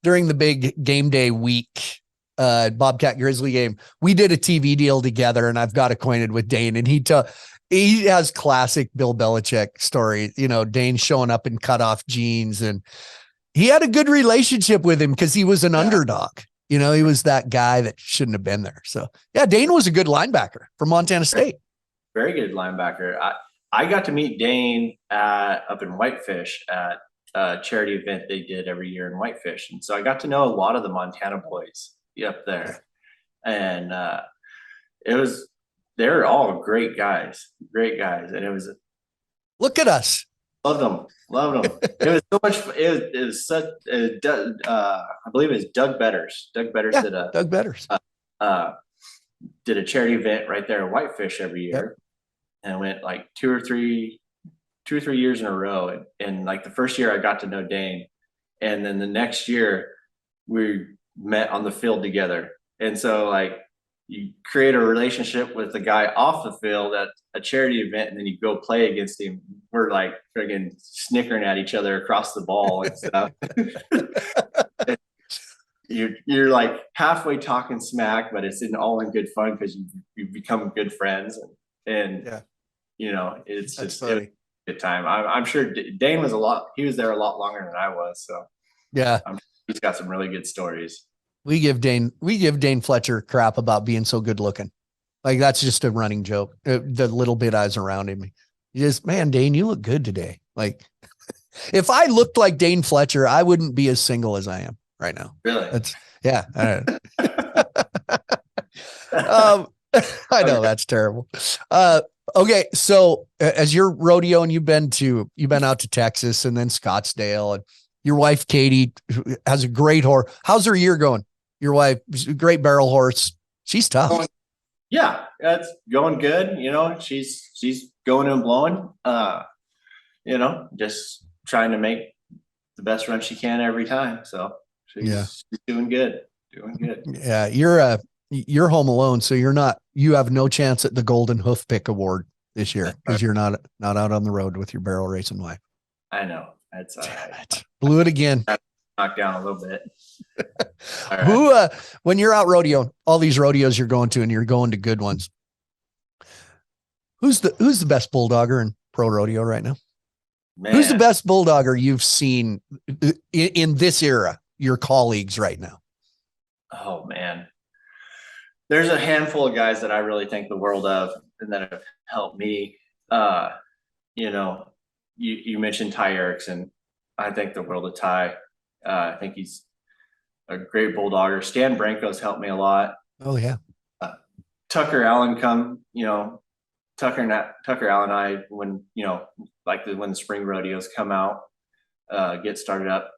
during the big game day week, Bobcat Grizzly game. We did a TV deal together, and I've got acquainted with Dane, and he has classic Bill Belichick story. Dane showing up in cutoff jeans, and he had a good relationship with him because he was an underdog. He was that guy that shouldn't have been there. So yeah, Dane was a good linebacker from Montana State. Very good linebacker. I got to meet Dane up in Whitefish at a charity event they did every year in Whitefish. And so I got to know a lot of the Montana boys up there. And they're all great guys. And it was, look at us. Loved them. It was so much. It was such. I believe it's Doug Betters. Doug Betters did a charity event right there in Whitefish every year, and went like two or three years in a row. And like the first year I got to know Dane, and then the next year we met on the field together. And so like you create a relationship with the guy off the field at a charity event, and then you go play against him. We're like friggin' snickering at each other across the ball and stuff. You're like halfway talking smack, but it's all in good fun because you become good friends, and Yeah. you know, it's That's just funny. a good time. I'm sure Dane was he was there a lot longer than I was, so Yeah. he's got some really good stories. We give Dane Fletcher crap about being so good looking. Like that's just a running joke. The little bit eyes around him. You just, man, Dane, you look good today. Like if I looked like Dane Fletcher, I wouldn't be as single as I am right now. Really? That's yeah. I know that's terrible. Okay. So as you're rodeo and you've been out to Texas and then Scottsdale, and your wife, Katie, has a great horse. How's her year going? Your wife, great barrel horse. She's tough. Yeah, it's going good. You know, she's going and blowing. You know, just trying to make the best run she can every time. So she's doing good. Doing good. Yeah, you're home alone, so you have no chance at the Golden Hoof Pick Award this year because you're not out on the road with your barrel racing wife. I know. That's all right. Blew it again. Knocked down a little bit. Right. Who when you're out rodeo, all these rodeos you're going to and you're going to good ones, who's the best bulldogger in pro rodeo right now? Man. Who's the best bulldogger you've seen in this era, your colleagues right now? Oh man, there's a handful of guys that I really think the world of and that have helped me. You know, you mentioned Ty Erickson. I think the world of Ty. I think he's a great bulldogger. Stan Branco's helped me a lot. Oh yeah. Tucker Allen Tucker Allen and I, when, you know, like when the spring rodeos come out, get started up,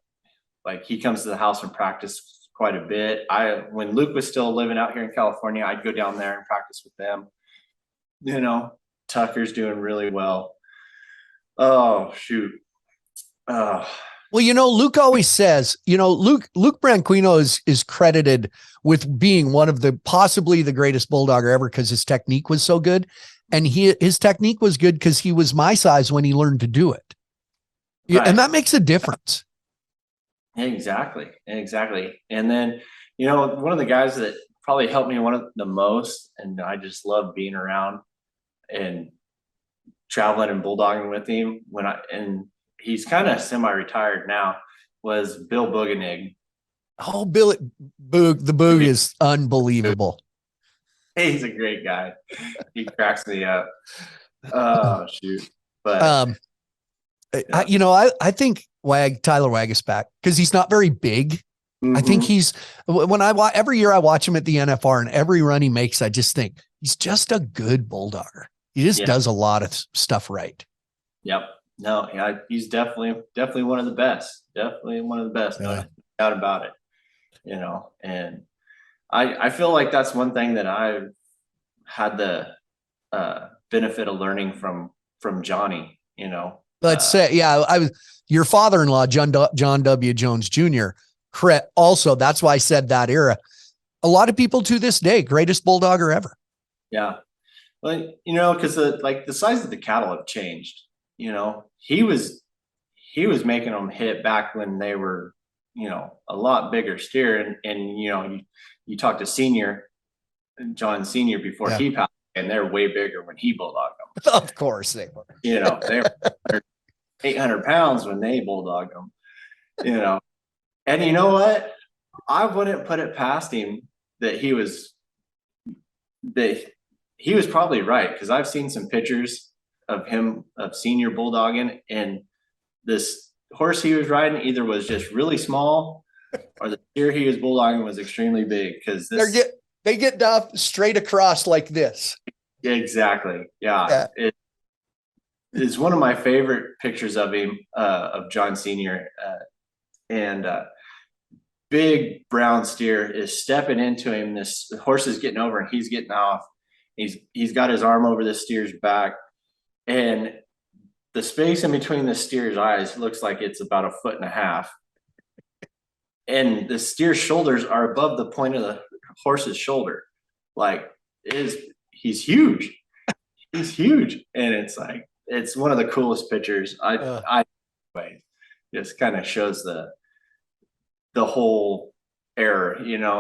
like he comes to the house and practice quite a bit. When Luke was still living out here in California, I'd go down there and practice with them. You know, Tucker's doing really well. Oh shoot. Well, you know, Luke always says, you know, Luke Branquino is credited with being one of possibly the greatest bulldogger ever because his technique was so good. And his technique was good because he was my size when he learned to do it. Right. And that makes a difference. Exactly. And then, you know, one of the guys that probably helped me the most, and I just love being around and traveling and bulldogging with him and he's kind of semi-retired now, was Bill Booganig. Oh, Bill Boog, the Boog is unbelievable. He's a great guy. He cracks me up. Oh shoot. But yeah. I think Tyler Wagasback, because he's not very big. Mm-hmm. I think every year I watch him at the NFR and every run he makes, I just think he's just a good bulldogger. He just does a lot of stuff right. Yep. No, yeah, he's definitely one of the best. Definitely one of the best. No doubt about it. You know, and I feel like that's one thing that I've had the benefit of learning from Johnny. You know, let's say, your father-in-law, John W. Jones Jr. Also, that's why I said that era. A lot of people to this day, greatest bulldogger ever. Yeah, well, you know, because the size of the cattle have changed. You know, he was making them hit back when they were, you know, a lot bigger steer. And you know, you talk to John Senior before he passed, and they're way bigger when he bulldogged them. Of course they were. You know, they were 800 pounds when they bulldogged them. You know, and you know what? I wouldn't put it past him that he was probably right, because I've seen some pictures of him of Senior bulldogging, and this horse he was riding either was just really small or the steer he was bulldogging was extremely big, because they get off straight across like this. Exactly. Yeah. It is one of my favorite pictures of him, of John Senior, and big brown steer is stepping into him. The horse is getting over and he's getting off. He's got his arm over the steer's back, and the space in between the steer's eyes looks like it's about 1.5 feet. and the steer's shoulders are above the point of the horse's shoulder. Like, he's huge. He's huge. And it's like, it's one of the coolest pictures. I just kind of shows the whole era,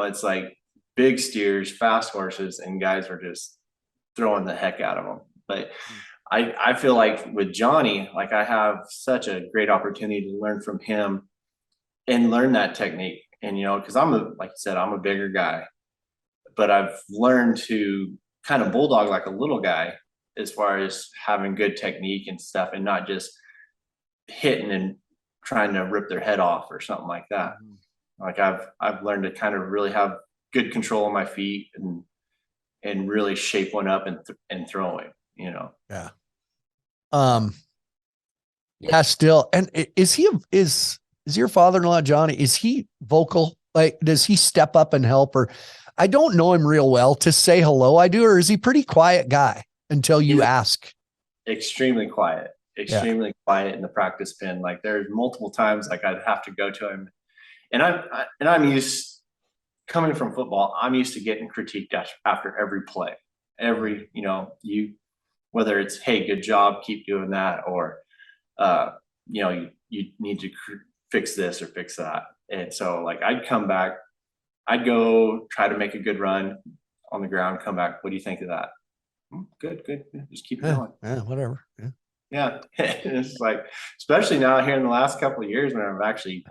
it's like big steers, fast horses, and guys were just throwing the heck out of them. But I feel like with Johnny, like I have such a great opportunity to learn from him and learn that technique. And, cause like you said, I'm a bigger guy, but I've learned to kind of bulldog like a little guy as far as having good technique and stuff, and not just hitting and trying to rip their head off or something like that. Like I've learned to kind of really have good control on my feet and really shape one up and throw him, Yeah. Yeah, still. And is your father-in-law, Johnny, is he vocal? Like, does he step up and help? Or I don't know him real well to say hello. I do. Or is he pretty quiet guy until you ask? Extremely quiet in the practice pen. Like there's multiple times like I'd have to go to him, and I'm used, coming from football, I'm used to getting critiqued after every play, whether it's, hey, good job, keep doing that, or you need to fix this or fix that. And so like I'd come back, I'd go try to make a good run on the ground, come back, what do you think of that? Good, just keep it going. Yeah, whatever. Yeah. It's like, especially now here in the last couple of years when I've actually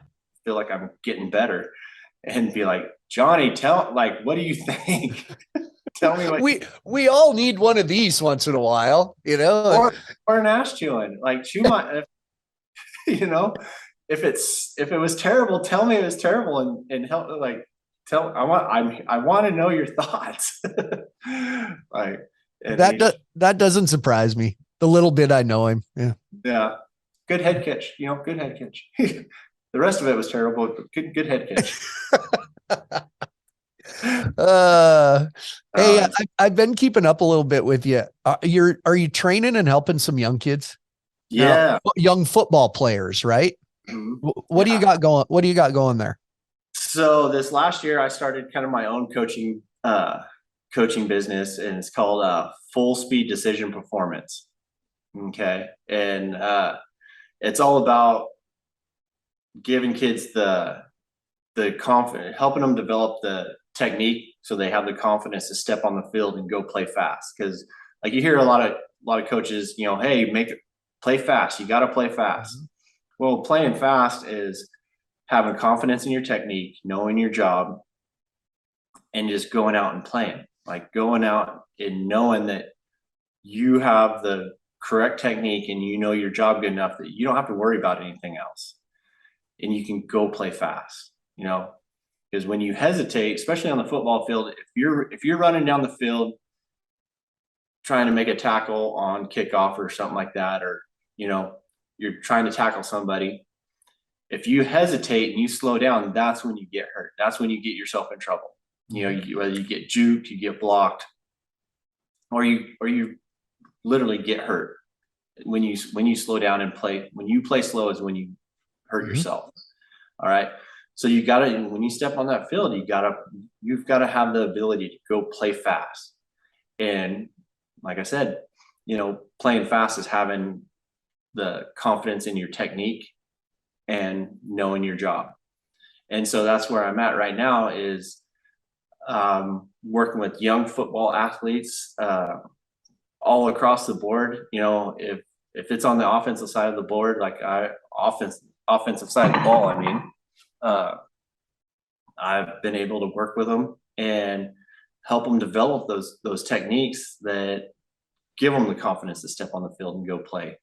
feel like I'm getting better, and be like, Johnny, what do you think? Tell me what we all need one of these once in a while, or an ass chewing, like chew my, if it was terrible, tell me it was terrible and help, like I want to know your thoughts. Like that doesn't surprise me. The little bit I know him. Yeah. Good head catch, good head catch. The rest of it was terrible, but good head catch. Hey, I've been keeping up a little bit with you. Are you training and helping some young kids? Yeah. Now, young football players, right? Mm-hmm. What do you got going? What do you got going there? So this last year I started kind of my own coaching business, and it's called Full Speed Decision Performance. Okay. And it's all about giving kids the confidence, helping them develop the technique so they have the confidence to step on the field and go play fast. Because like you hear a lot of coaches, hey, play fast. You got to play fast. Mm-hmm. Well, playing fast is having confidence in your technique, knowing your job, and just going out and playing. Like going out and knowing that you have the correct technique and you know your job good enough that you don't have to worry about anything else, and you can go play fast. Because when you hesitate, especially on the football field, if you're running down the field trying to make a tackle on kickoff or something like that, or you're trying to tackle somebody, if you hesitate and you slow down, that's when you get hurt. That's when you get yourself in trouble. Whether you get juked, you get blocked, or you literally get hurt. When you slow down and play, when you play slow is when you hurt yourself. All right. So you got to, when you step on that field, you've got to have the ability to go play fast. And like I said, playing fast is having the confidence in your technique and knowing your job. And so that's where I'm at right now, is working with young football athletes all across the board. If it's on the offensive side of the board, like offensive side of the ball, I've been able to work with them and help them develop those techniques that give them the confidence to step on the field and go play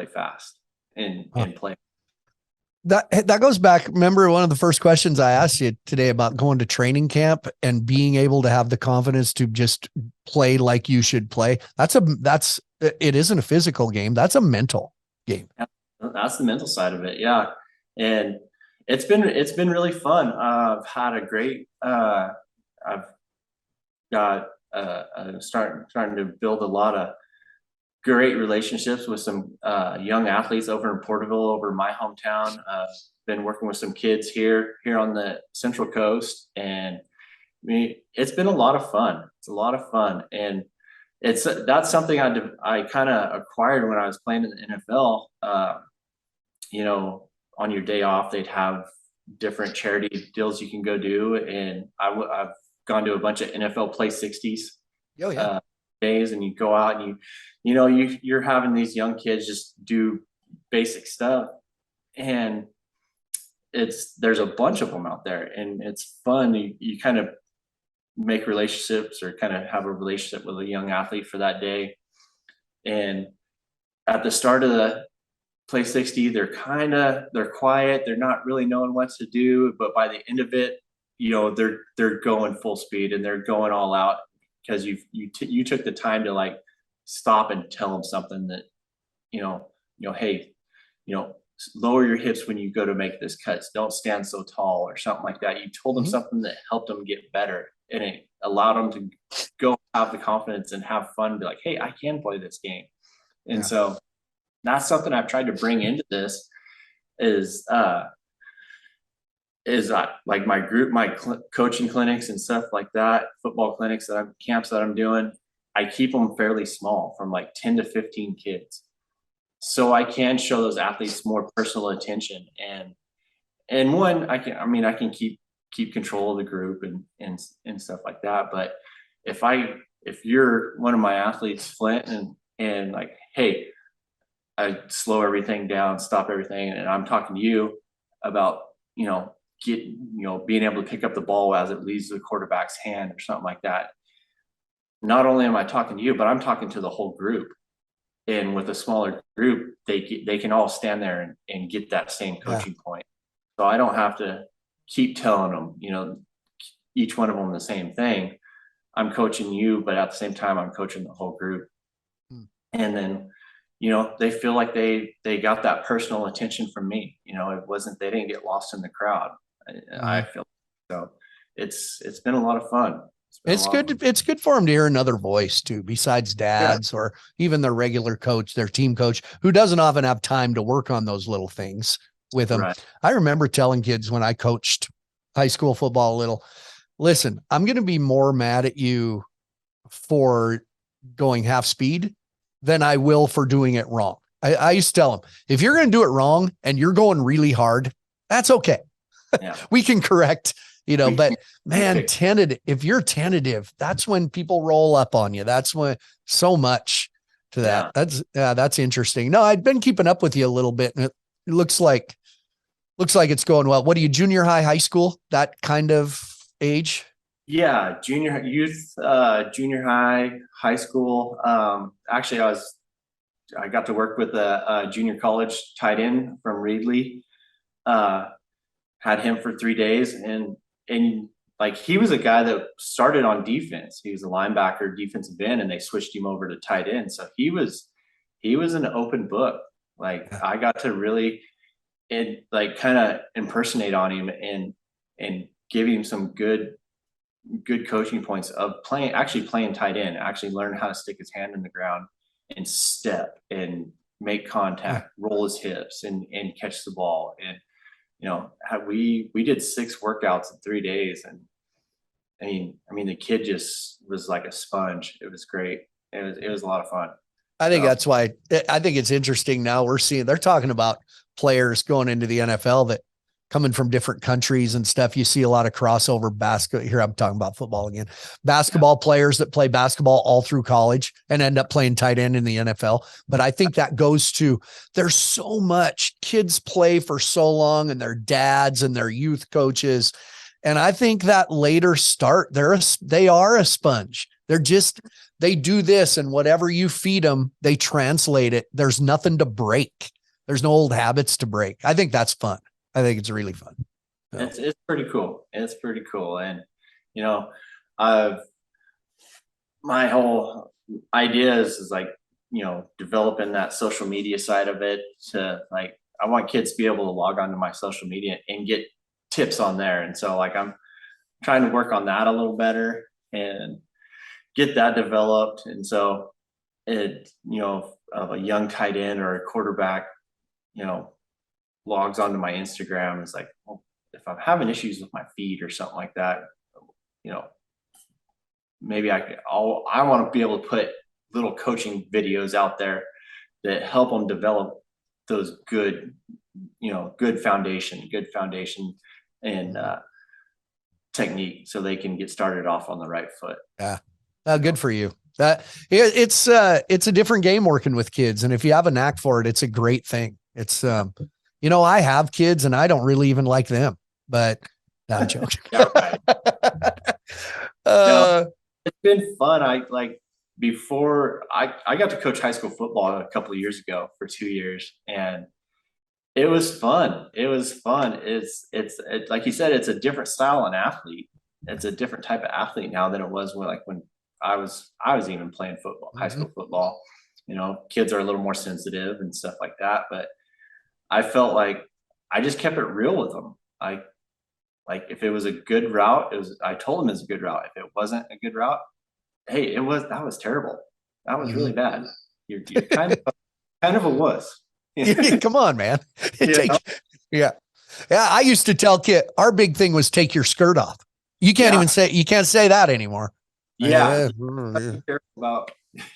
fast and play. That goes back. Remember one of the first questions I asked you today about going to training camp and being able to have the confidence to just play like you should play. It isn't a physical game. That's a mental game. That's the mental side of it. Yeah. And it's been really fun. I've had a great, I've got, starting to build a lot of great relationships with some young athletes over in Porterville, over my hometown. Been working with some kids here on the Central Coast, and I mean, it's been a lot of fun. It's a lot of fun, and that's something I kind of acquired when I was playing in the NFL. You know, on your day off, they'd have different charity deals you can go do, and I've gone to a bunch of NFL Play 60s Oh yeah. days, and you go out and you're having these young kids just do basic stuff, and there's a bunch of them out there, and it's fun. You kind of make relationships, or kind of have a relationship with a young athlete for that day. And at the start of the Play 60, they're quiet, they're not really knowing what to do, but by the end of it, they're going full speed and they're going all out, because you took the time to like stop and tell them something that hey, lower your hips when you go to make this cut, don't stand so tall, or something like that. You told them something that helped them get better, and it allowed them to go have the confidence and have fun, be like, hey, I can play this game. And so that's something I've tried to bring into this is like my group, my coaching clinics and stuff like that, football clinics camps that I'm doing. I keep them fairly small, from like 10 to 15 kids, so I can show those athletes more personal attention. And one, I can keep control of the group and stuff like that. But if you're one of my athletes, Flint, and like, hey, I slow everything down, stop everything, and I'm talking to you about being able to pick up the ball as it leaves the quarterback's hand or something like that. Not only am I talking to you, but I'm talking to the whole group. And with a smaller group, they can all stand there and get that same coaching point. So I don't have to keep telling them, each one of them the same thing. I'm coaching you, but at the same time, I'm coaching the whole group. And then, they feel like they got that personal attention from me. They didn't get lost in the crowd. I feel so. It's been a lot of fun. It's good. It's good for them to hear another voice too, besides dads or even their regular coach, their team coach, who doesn't often have time to work on those little things with them. Right. I remember telling kids when I coached high school football a little, listen, I'm going to be more mad at you for going half speed than I will for doing it wrong. I used to tell them, if you're going to do it wrong and you're going really hard, that's okay. Yeah. We can correct, but man, if you're tentative, that's when people roll up on you. That's when so much to that. Yeah. That's interesting. No, I'd been keeping up with you a little bit, and it looks like it's going well. What are you, junior high school, that kind of age? Yeah. Junior youth, junior high school. Actually I got to work with a junior college tight end from Reedley. Had him for 3 days, and like, he was a guy that started on defense. He was a linebacker, defensive end, and they switched him over to tight end. So he was an open book. Like, I got to really kind of impersonate on him and give him some good coaching points of playing tight end, actually learn how to stick his hand in the ground and step and make contact, roll his hips and catch the ball. And we did 6 workouts in 3 days, and I mean the kid just was like a sponge. It was great. It was a lot of fun. I think that's why I think it's interesting now. They're talking about players going into the NFL that coming from different countries and stuff. You see a lot of crossover basketball here. I'm talking about football again, basketball players that play basketball all through college and end up playing tight end in the NFL. But I think that goes to, there's so much kids play for so long, and their dads and their youth coaches. And I think that later start, they are a sponge. They do this, and whatever you feed them, they translate it. There's nothing to break. There's no old habits to break. I think that's fun. I think it's really fun. So. It's pretty cool. It's pretty cool. And, my whole idea is like, developing that social media side of it to, like, I want kids to be able to log on to my social media and get tips on there. And so, like, I'm trying to work on that a little better and get that developed. And so of a young tight end or a quarterback, logs onto my Instagram, it's like, well, if I'm having issues with my feet or something like that, maybe I want to be able to put little coaching videos out there that help them develop those good foundation and technique, so they can get started off on the right foot. Yeah. Good for you. It's a different game working with kids. And if you have a knack for it, it's a great thing. It's, I have kids and I don't really even like them, but no, I'm joking. Yeah, right. No, it's been fun. Before I got to coach high school football a couple of years ago for 2 years, and it was fun. It's like you said, it's a different style of athlete. It's a different type of athlete now than it was when I was even playing football, high school football. Kids are a little more sensitive and stuff like that, but I felt like I just kept it real with them. Like if it was a good route, I told them it's a good route. If it wasn't a good route, hey, that was terrible. That was really bad. You're kind of a wuss. Come on, man. Yeah. I used to tell kid, our big thing was take your skirt off. You can't even say that anymore. Yeah. About,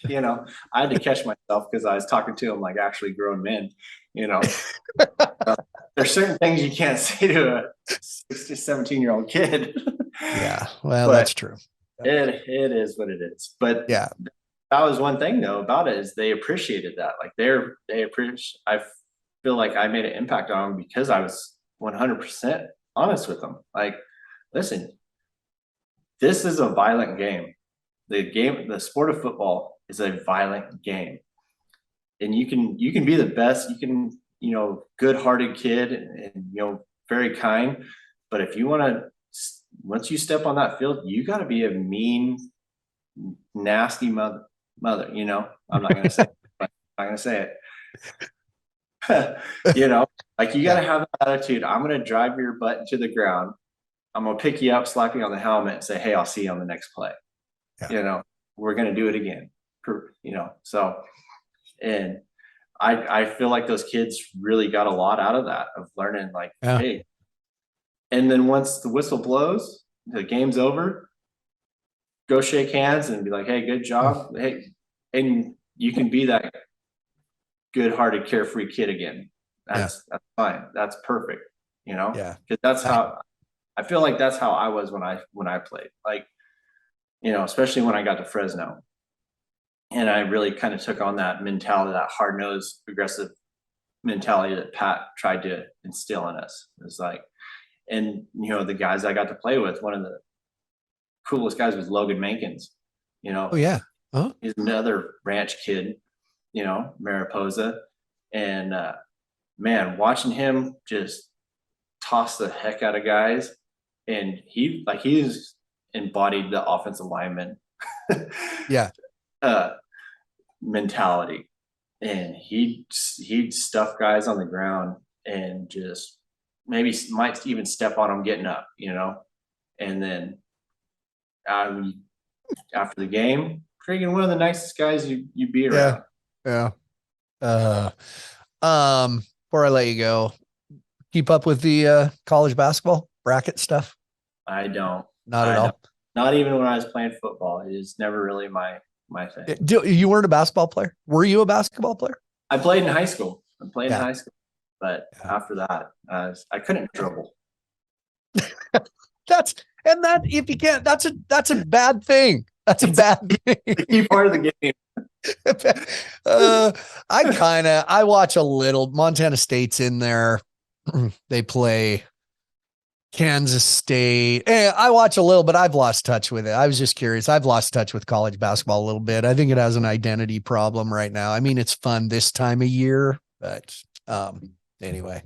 I had to catch myself because I was talking to them like actually grown men, there's certain things you can't say to a 16, 17-year-old kid. Yeah. Well, that's true. It is what it is. But yeah, that was one thing though about it, is they appreciated that. Like they appreciate, I feel like I made an impact on them because I was 100% honest with them. Like, listen, this is a violent game. The sport of football is a violent game. And you can be the best, you can, good-hearted kid and very kind. But if you want to, once you step on that field, you got to be a mean, nasty mother. I'm not going to say it. I'm not going to say it. Like you got to have that attitude. I'm going to drive your butt into the ground. I'm going to pick you up, slap you on the helmet and say, hey, I'll see you on the next play. Yeah. We're going to do it again. So, and I feel like those kids really got a lot out of that, of learning hey, and then once the whistle blows, the game's over, go shake hands and be like, hey, good job. Hey, and you can be that good-hearted, carefree kid again. That's fine. That's perfect. Yeah. Because that's how I feel like that's how I was when I played. Like, especially when I got to Fresno. And I really kind of took on that mentality, that hard-nosed, aggressive mentality that Pat tried to instill in us. It was like, and the guys I got to play with, one of the coolest guys was Logan Mankins. Oh yeah. Uh-huh. He's another ranch kid, Mariposa. And man, watching him just toss the heck out of guys. And he's embodied the offensive lineman. Yeah. Mentality. And he'd stuff guys on the ground and just maybe might even step on them getting up, and then after the game, freaking one of the nicest guys you be around. Yeah. Before I let you go, keep up with the college basketball bracket stuff? I don't. Not at all. Not even when I was playing football. It is never really my thing. You weren't a basketball player? Were you a basketball player? I played in high school. In high school. But after that, I couldn't dribble. That's a bad thing. That's a bad thing. Part of the game. I watch a little. Montana State's in there. They play Kansas State. I watch a little, but I've lost touch with it. I was just curious. I've lost touch with college basketball a little bit. I think it has an identity problem right now. I mean, it's fun this time of year, but anyway.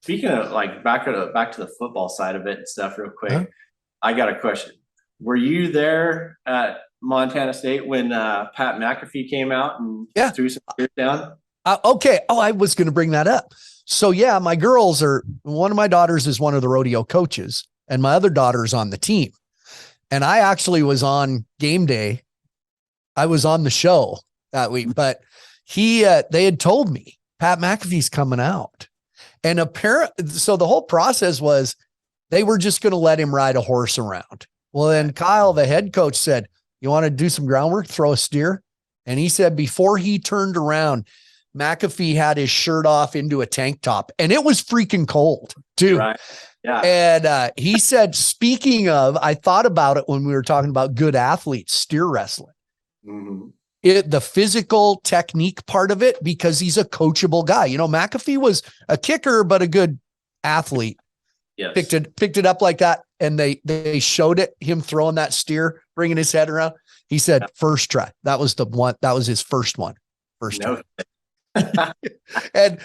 Speaking of back to the football side of it and stuff real quick, huh? I got a question. Were you there at Montana State when Pat McAfee came out and threw some shit down? Okay. Oh, I was going to bring that up. So yeah, one of my daughters is one of the rodeo coaches and my other daughter's on the team. And I actually was on game day. I was on the show that week, but they had told me Pat McAfee's coming out. And so the whole process was they were just going to let him ride a horse around. Well, then Kyle, the head coach, said, you want to do some groundwork, throw a steer? And he said before he turned around, McAfee had his shirt off into a tank top, and it was freaking cold too. Right. Yeah. And he said, speaking of, I thought about it when we were talking about good athletes, steer wrestling. Mm-hmm. The physical technique part of it, because he's a coachable guy. You know, McAfee was a kicker, but a good athlete. Yes. Picked it up like that. And they showed it, him throwing that steer, bringing his head around. He said, first try. That was the one. That was his first one. First try. And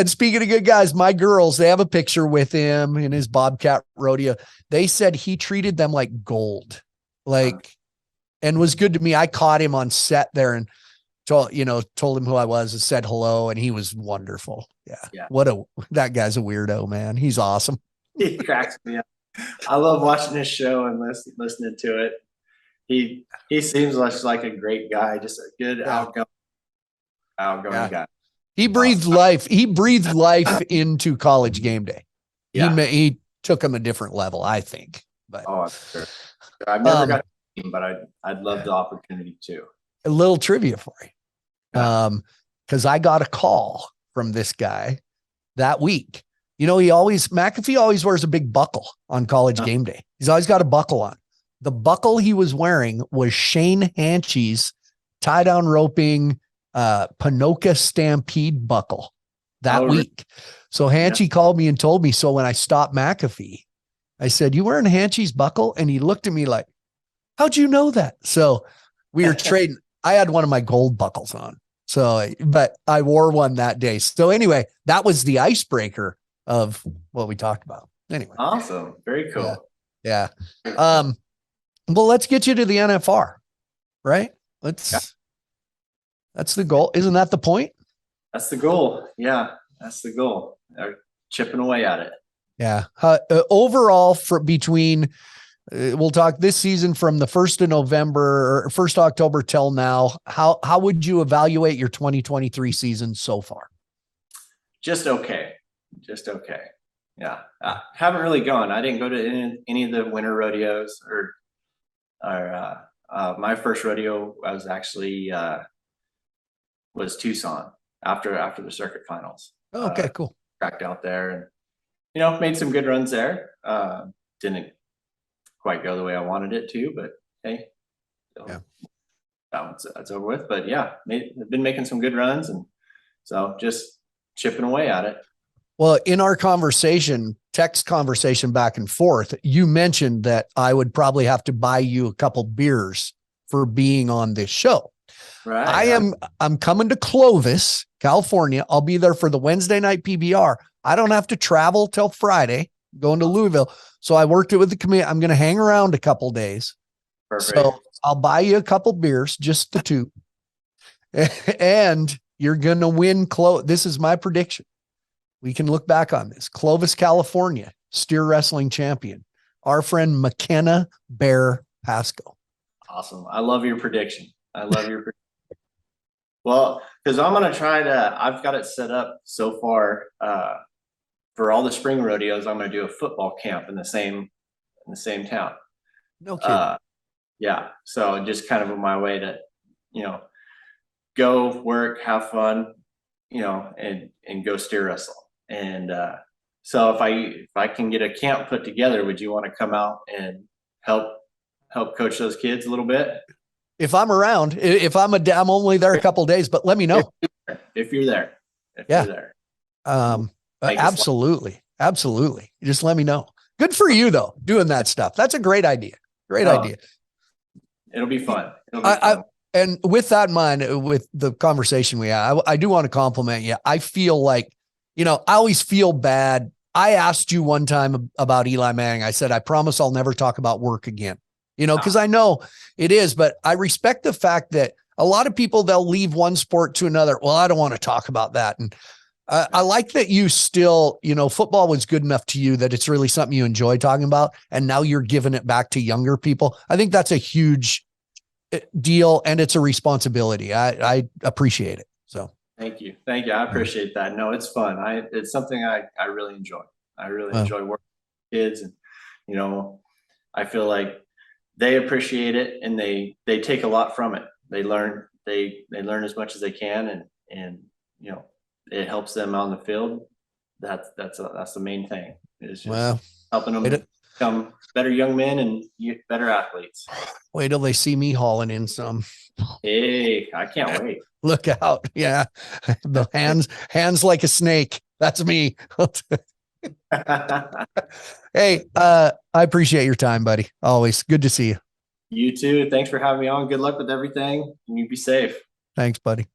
speaking of good guys, my girls, they have a picture with him in his Bobcat rodeo. They said he treated them like gold, and was good to me. I caught him on set there and told him who I was and said hello. And he was wonderful. Yeah. That guy's a weirdo, man. He's awesome. He cracks me up. I love watching his show and listening to it. He seems like a great guy, just a good outgoing guy. He breathed life. He breathed life into College Game Day. Yeah. He took him a different level, I think. But I'm sure. I've never got to see him, but I'd love the opportunity too. A little trivia for you. Because I got a call from this guy that week. You know, McAfee always wears a big buckle on College Game Day. He's always got a buckle on. The buckle he was wearing was Shane Hanchey's tie-down roping Panoka Stampede buckle that week. So Hanchey called me and told me. So when I stopped McAfee, I said, you wearing Hanchey's buckle? And he looked at me like, how'd you know that? So we were trading. I had one of my gold buckles on. So, but I wore one that day. So anyway, that was the icebreaker of what we talked about. Anyway. Awesome. Very cool. Yeah. Well, let's get you to the NFR, right? That's the goal. Isn't that the point? That's the goal. Yeah. That's the goal. They're chipping away at it. Yeah. Overall we'll talk this season from the 1st of November or 1st October till now. How would you evaluate your 2023 season so far? Just okay. Yeah. I haven't really gone. I didn't go to any of the winter rodeos or my first rodeo was actually was Tucson after the circuit finals. Oh, okay, cool. Tracked out there and made some good runs there. Didn't quite go the way I wanted it to, but hey, that's over with. But yeah, I've been making some good runs, and so just chipping away at it. Well, in our text conversation back and forth, you mentioned that I would probably have to buy you a couple beers for being on this show. Right. I'm coming to Clovis, California. I'll be there for the Wednesday night PBR. I don't have to travel till Friday, going to Louisville. So I worked it with the committee. I'm going to hang around a couple days. Perfect. So I'll buy you a couple beers, just the two. And you're going to win. This is my prediction. We can look back on this. Clovis, California, steer wrestling champion, our friend McKenna Bear Pasco. Awesome. I love your prediction. Well, because I'm going to I've got it set up so far for all the spring rodeos. I'm going to do a football camp in the same town. No kidding. Yeah. So just kind of my way to, go work, have fun, and go steer wrestle. And so if I can get a camp put together, would you want to come out and help coach those kids a little bit? If I'm around, I'm only there a couple of days, but let me know if you're there. You're there. Absolutely. Just let me know. Good for you though, doing that stuff. That's a great idea. Idea. It'll be fun. And with that in mind, with the conversation we had, I do want to compliment you. I feel like, I always feel bad. I asked you one time about Eli Manning. I said, I promise I'll never talk about work again, because I know it is, but I respect the fact that a lot of people, they'll leave one sport to another. Well, I don't want to talk about that. And I like that you still, football was good enough to you that it's really something you enjoy talking about. And now you're giving it back to younger people. I think that's a huge deal, and it's a responsibility. I appreciate it. So Thank you. Thank you. I appreciate that. No, it's fun. It's something I really enjoy. I really enjoy working with kids, and, you know, I feel like they appreciate it, and they take a lot from it. They learn as much as they can, and, you know, it helps them on the field. That's the main thing, is just helping them become better young men and better athletes. Wait till they see me hauling in some. Hey, I can't wait. Look out. Yeah. The hands like a snake. That's me. Hey, I appreciate your time, buddy. Always good to see you. You too. Thanks for having me on. Good luck with everything, and you be safe. Thanks, buddy.